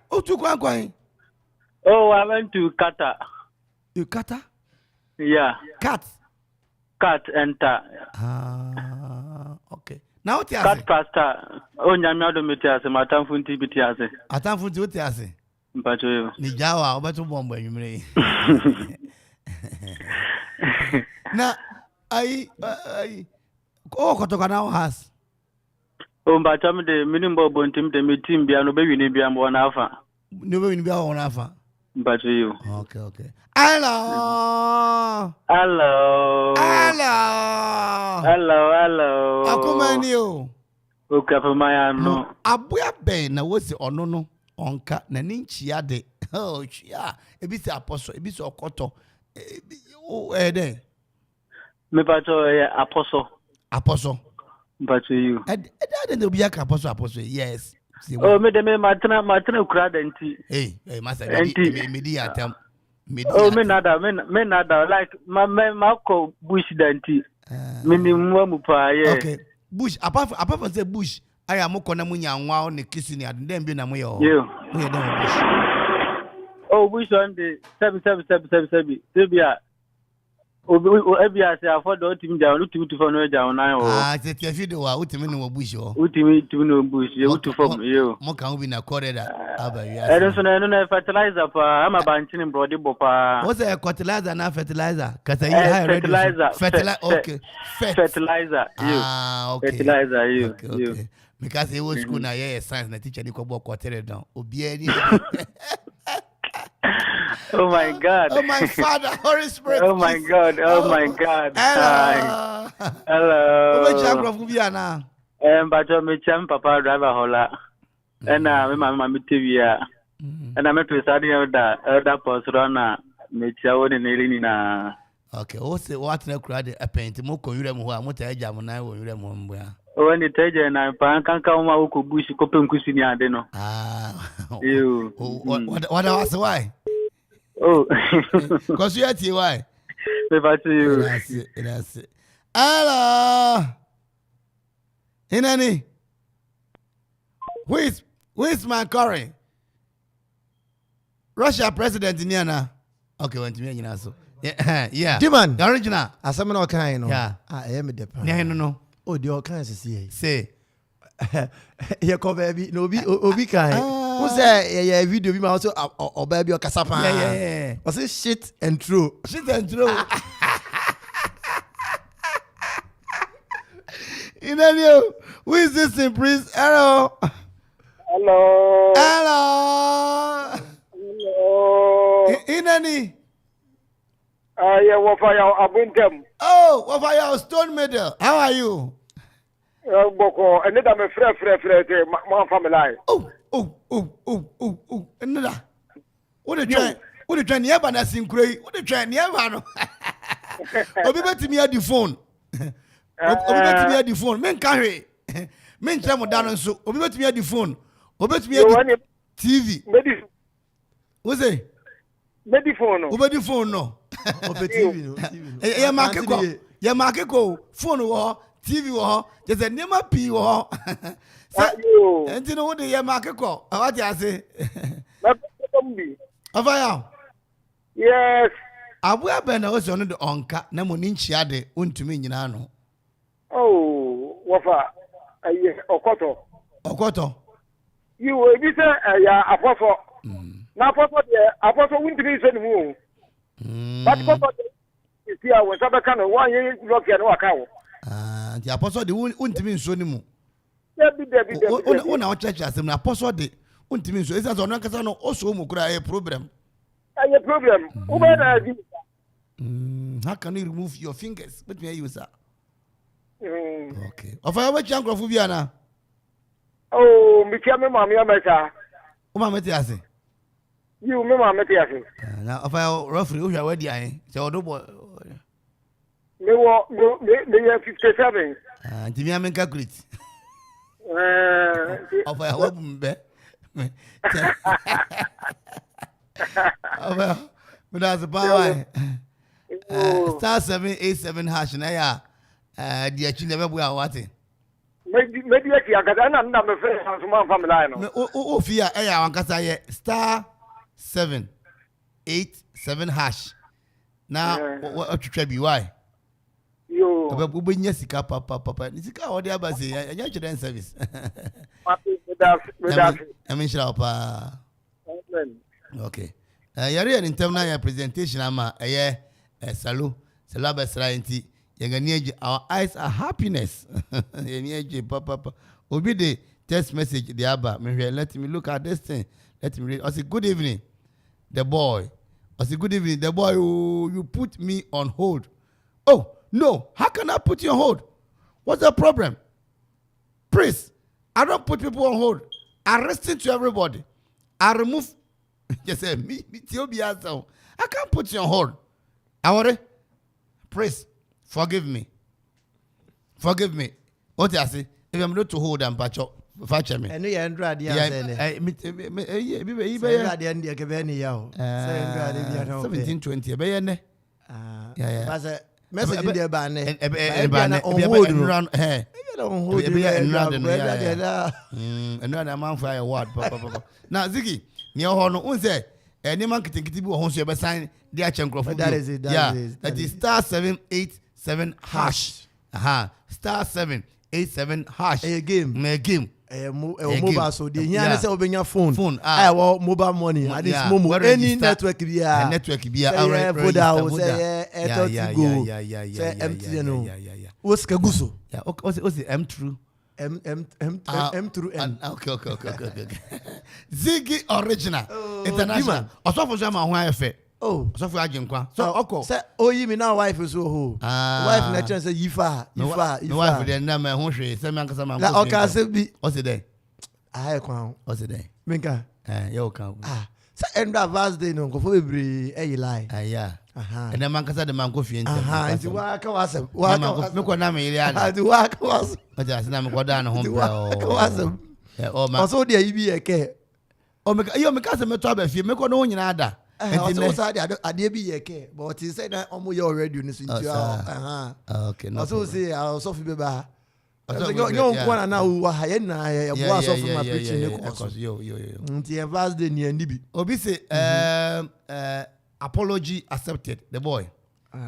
Oh, I went to Qatar. You Qatar? Yeah. Cat enter. Okay. Now what you Cat pastor. Oh, nyamia do metiase. Matamfunti bitiase. Atamfunti what you say? Mpacho yo. Ni jawa obeto bombo yumre. Na ai kotoka now has. O mbacha me de minimbo bontim de metim bia no be wini bia mo na afa. No be wini bia wo na afa. Mpacho yo. Okay. Hello. Akumani o. Okapamaya no. Abuya ben na wosi ono no onka na ninchia de. Oh chia. Ebi se apostle, ebi se okoto. Den. Me pacho apostle. But you. Then obi aka apostle. Yes. Oh, me de me matna kura denti. Hey, master. Me di atam. Oh, me nada like my ko bush denti. Minimum pa yeah. Okay. Bush apart from say bush, I am ko na munya nwa o ne kissing and then be na mo yo. Yeah. Mo dem bush. Oh, which one the 7. Sebia. Ebia say afford the team down to for no down now. Ah, say if you do utimi no bush o. Utimi no bush, you to from you. Mo kan be na quarter that. Aba you. I don't know fertilizer pa am abanchin brody bopa. What's a fertilizer na fertilizer? Cuz you high fertilizer. Fertilizer. Okay. Fertilizer. Ah, okay. Fertilizer you. Okay. Because he was school na science na teacher ni ko bo quarter down. Obi ani. Oh my God. Oh my Father, Holy Spirit. Oh my God. Oh my God. Hello. Hello. Who jam from Kubiana? But me cham papa driver hola. And me mama me TV. And I'm to study other post runner. Me chawo ni na. Okay. What na crowd a paint mo ko yure mo ho a mo ta jam na wo yure mo mbua. O ni teje na pa kan uma uko bushi ko pem kusi ni ade no. You. What was why? Oh. Because you at why? That's you. That's it. Hello. Inani. Who is my current? Russia president in Yana. Okay, went to me in so. Yeah. Demand. The original. As I'm not kind. Yeah. I am a depend. Yeah, no. Oh, the all kinds of say. Here come baby. No, obi kind. Who say yeah video be my also or baby or kasapa. Yeah. Was it shit and true? Shit and true. Inani, who is this in please? Hello. Hello. Hello. Hello. Inani. Yeah, Wafaya Abuntem. Oh, Wafaya Stone Meadow. How are you? Boko, and then I'm a friend, my family. Oh. Another. What the train near Bana Sincray? What the train near Bano? Obi bet me at the phone. Obi bet me at the phone. Men carry. Men travel down and so. Obi bet me at the phone. Obi bet me at the TV. What's it? Mediphone. Obi the phone no. Obi TV no. Yeah, market go. Yeah, market go. Phone wo. TV wo. Just a nema P wo. And you know what the market call? What you say? Yes. Abu abena was on the onka na moni nchiade untumi nyina no. Oh, wafa. Okoto. You will be say apostle. Na apostle untumi so mu. But apostle is here when sabaka no one year lock ya no akawo. The apostle the untumi so ni mu. Debi. Una church asem na apostle de untimi so esa so no kasa no oso mu kura problem. A problem. How can you remove your fingers? What may you use that? Okay. Of our chunk of Ubiana. Oh, Michame Mamma Meta. Mama Metiase. You, Mamma Metiase. Now, of our roughly, who are ready, so no boy. They were 57. Jimmy, I'm in calculate. Of our home, but that's a power. Star 787 hash na ya the achi never we are watching. Maybe I got another friend from family. Oh, fear ya wankasa ye star 787 hash. Now what you try be why? Yo. We be nyesika papa. Nisika odi abase ya children service. I mean sure pa. Okay. Yari an internal presentation ama salu besrainti yangani our eyes are happiness. Yeni papa. Obi the text message the aba me let me look at this thing. Let me read. I say good evening. The boy. I say good evening. The boy you put me on hold. Oh, no. How can I put you on hold? What's the problem? Please, I don't put people on hold. I listen to everybody. I remove. Just say me. I can't put you on hold. I worry. Please, forgive me. Forgive me. What I say? If I'm not to hold and patch up, fetch me. And you Andra, yeah, 1720. Yeah. Message there ban Amanfo award. Now Ziggy, near Hono, say Any man can take it home so sign the Achencroft. That is it. That is star 787 hash. Star 787 hash. A game. Mobile so the here say obenya phone. I want mobile money. And this momo any network be a network be a Voda say Airtel Go. Say MTN no. What's kaguso? Yeah, okay, M true. M through N. Okay. Ziggy original. International. Also for some who I fe. Oh, so for ajinkwa. So oko. Say you me now wife so ho. Wife na chance say yifa. No wife dey na me ho hwe. Say me ankasa man ko. La oka say bi. O say dey. Ah kwa. O say dey. Menka. You can. Say end of verse day no go for bebre e lie. Yeah. And then man kasa de man ko fie ntem. Nti wa ka wasem. Wa ka me ko na me ire ada. Nti wa ka wasem. O ja na me ko da na ho Wa ka wasem. O ma. So dey ibi e ke. O me me kasa me to aba fie me ko no nyina ada. Also say ade bi ye ke but he said that omo you already no so okay no. Also say also fi be ba. Yo nkwana na wo ha ye na ye bo aso for my preaching yo. Nti verse day ni ani bi. Obi say apology accepted the boy.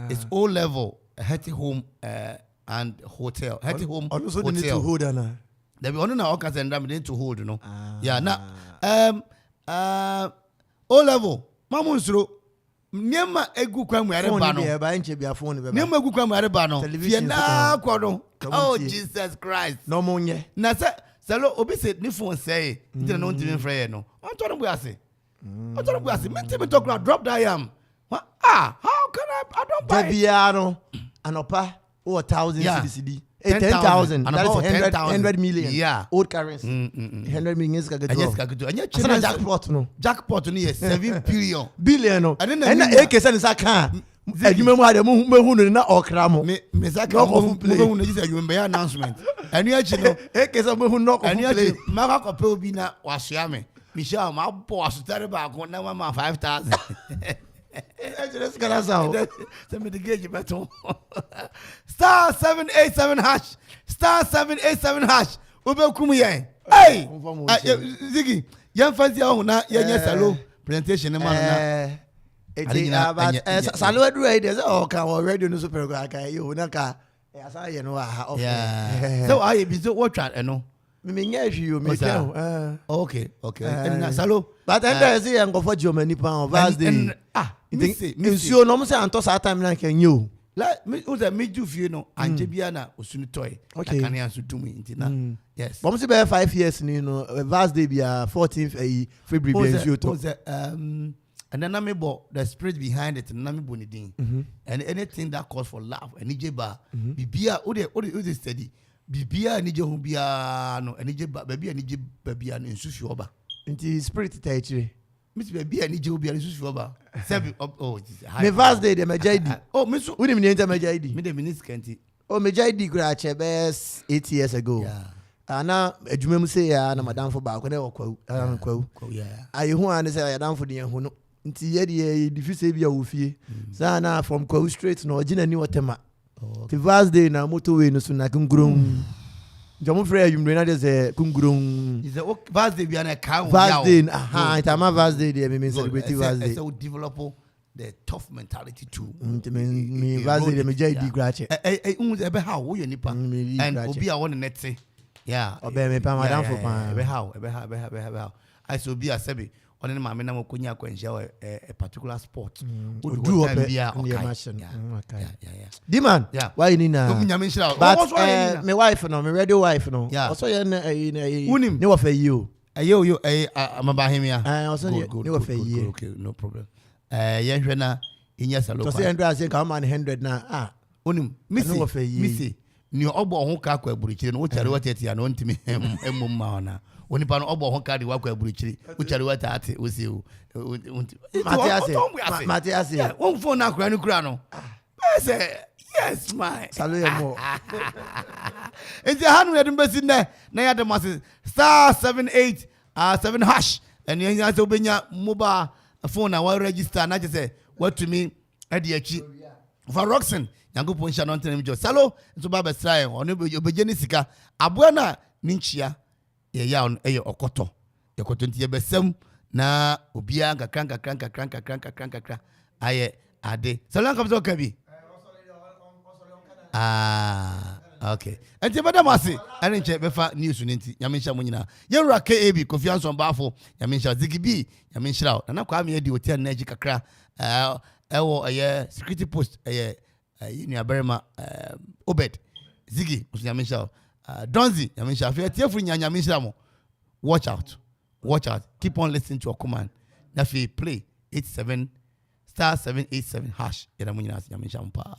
It's O level healthy home and hotel. Healthy home hotel. Also need to hold na. There be only na oka say ndam need to hold no. Yeah na O level Mamu nsuro niema egu kwa mu areba no niema egu kwa mu areba no fie na kwado oh Jesus Christ no monye na se selo obi se ni phone say ntina no ntimi frɛ no on to no bu ase me talk drop that am how can I don't buy Debiano anopa 1000 cedi 10,000 that is 100 million. Yeah. Old currency. 100 million is kageto. Anya jackpot no. Jackpot no yes 7 billion. Billion no. And ekesa ni saka. Adwuma mu ade mu hu no na okra mo. Me saka mo hu no just adwuma be announcement. Anu achi no ekesa mo hu no ko play. Anu achi maka ko pe obi na wasua me. Michelle ma bo asutare ba ko na ma 5,000. Let's get us out. Send me the gauge better. Star 787 hash. Star 787 hash. Ube kumu yen. Hey! Ziggy, yan fancy na yan salo presentation man na. Salo do it is ka already no super go aka you na ka asa ye no ha. Yeah. So I be so what chat no. Me nya hwi me tell. Okay. And salo. But and there is yan go for Germany pa verse day. Nsuo no mo say anto sa time na kan you. Like me o say me ju fie no anje bia na osunu toy. Kan yan so dum intina. Yes. But mo say be 5 years ni no verse day bia 14th February be nsuo to. And then me bo the spirit behind it na me bo ni din. And anything that calls for love enije ba bibia o de steady. Bibia enije hu bia no enije ba bibia enije ba bia no nsu fie oba. Nti spirit ta chire. Miss baby ani je obi ani susu oba. Sebi oh me verse day de mejaidi. Oh me so woni me enter mejaidi. Me de minis kanti. Oh mejaidi kura chebes 8 years ago. Yeah. Ana adwuma mu say ya na madam for ba ko na kwawu. Yeah. Ayi hu an say ya dan for de hu no. Nti ye de diffuse bia wo fie. Sa na from kwawu straight no ogina ni wotema. The verse day na motorway no so na kungrum. Jamu frɛ yumre na de sɛ kungurum. Is the verse day bia na ka. Verse day it am verse day dey me celebrate verse day. So develop the tough mentality too. Me verse day me jai di grache. Ebe how wo ye nipa and obi a won net say. Yeah. Obe me pa madam for pa. Ebe how. I so be a sebi on ma me na mo konya akwanhia a particular sport. Do up bia okay. Yeah. Diman. Why you need na? But my wife no, my radio wife no. Also ye na ne wo fa yi o. Ayo amabahemia. Also ne wo fa yi. Okay, no problem. Ye hwe na inya salo. So say 100 say ka man 100 na Unim misi ni obo ho ka kwa buruchire no wo chare watete ya no ntimi emmum ma ona. Onipa no obo ho ka de wa kwa buruchire wo chare watate wo se o. Matias. Won phone na kura ni kura no. Say yes my. Salo ye mo. Enti hanu ya dum besi na ya de mas star 787 hash and you say obenya mobile phone na wa register na je say what to me e de achi for Roxen yango pon sha no ntene mi jo salo nso ba be sra ono obeje ni sika aboa na ni nchia ye ya on eye okoto nti ye besem na obia kakra aye ade salon kam so kabi okay enti madam ase ane nche befa news nti nyame nhyia mo nyina yewura KAB Kofi Anson Baafo nyame nhyia Zigibi nyame nhyira na kwa me edi hotel na agi kakra ewo aye security post aye nua Barima Obed Ziggy nyame nhyia Donzi nyame nhyia afia tiefuru nyame nhyira mo watch out keep on listening to Okoman na fi play 87 *787# yera mo nyina nyame nhyia mo pa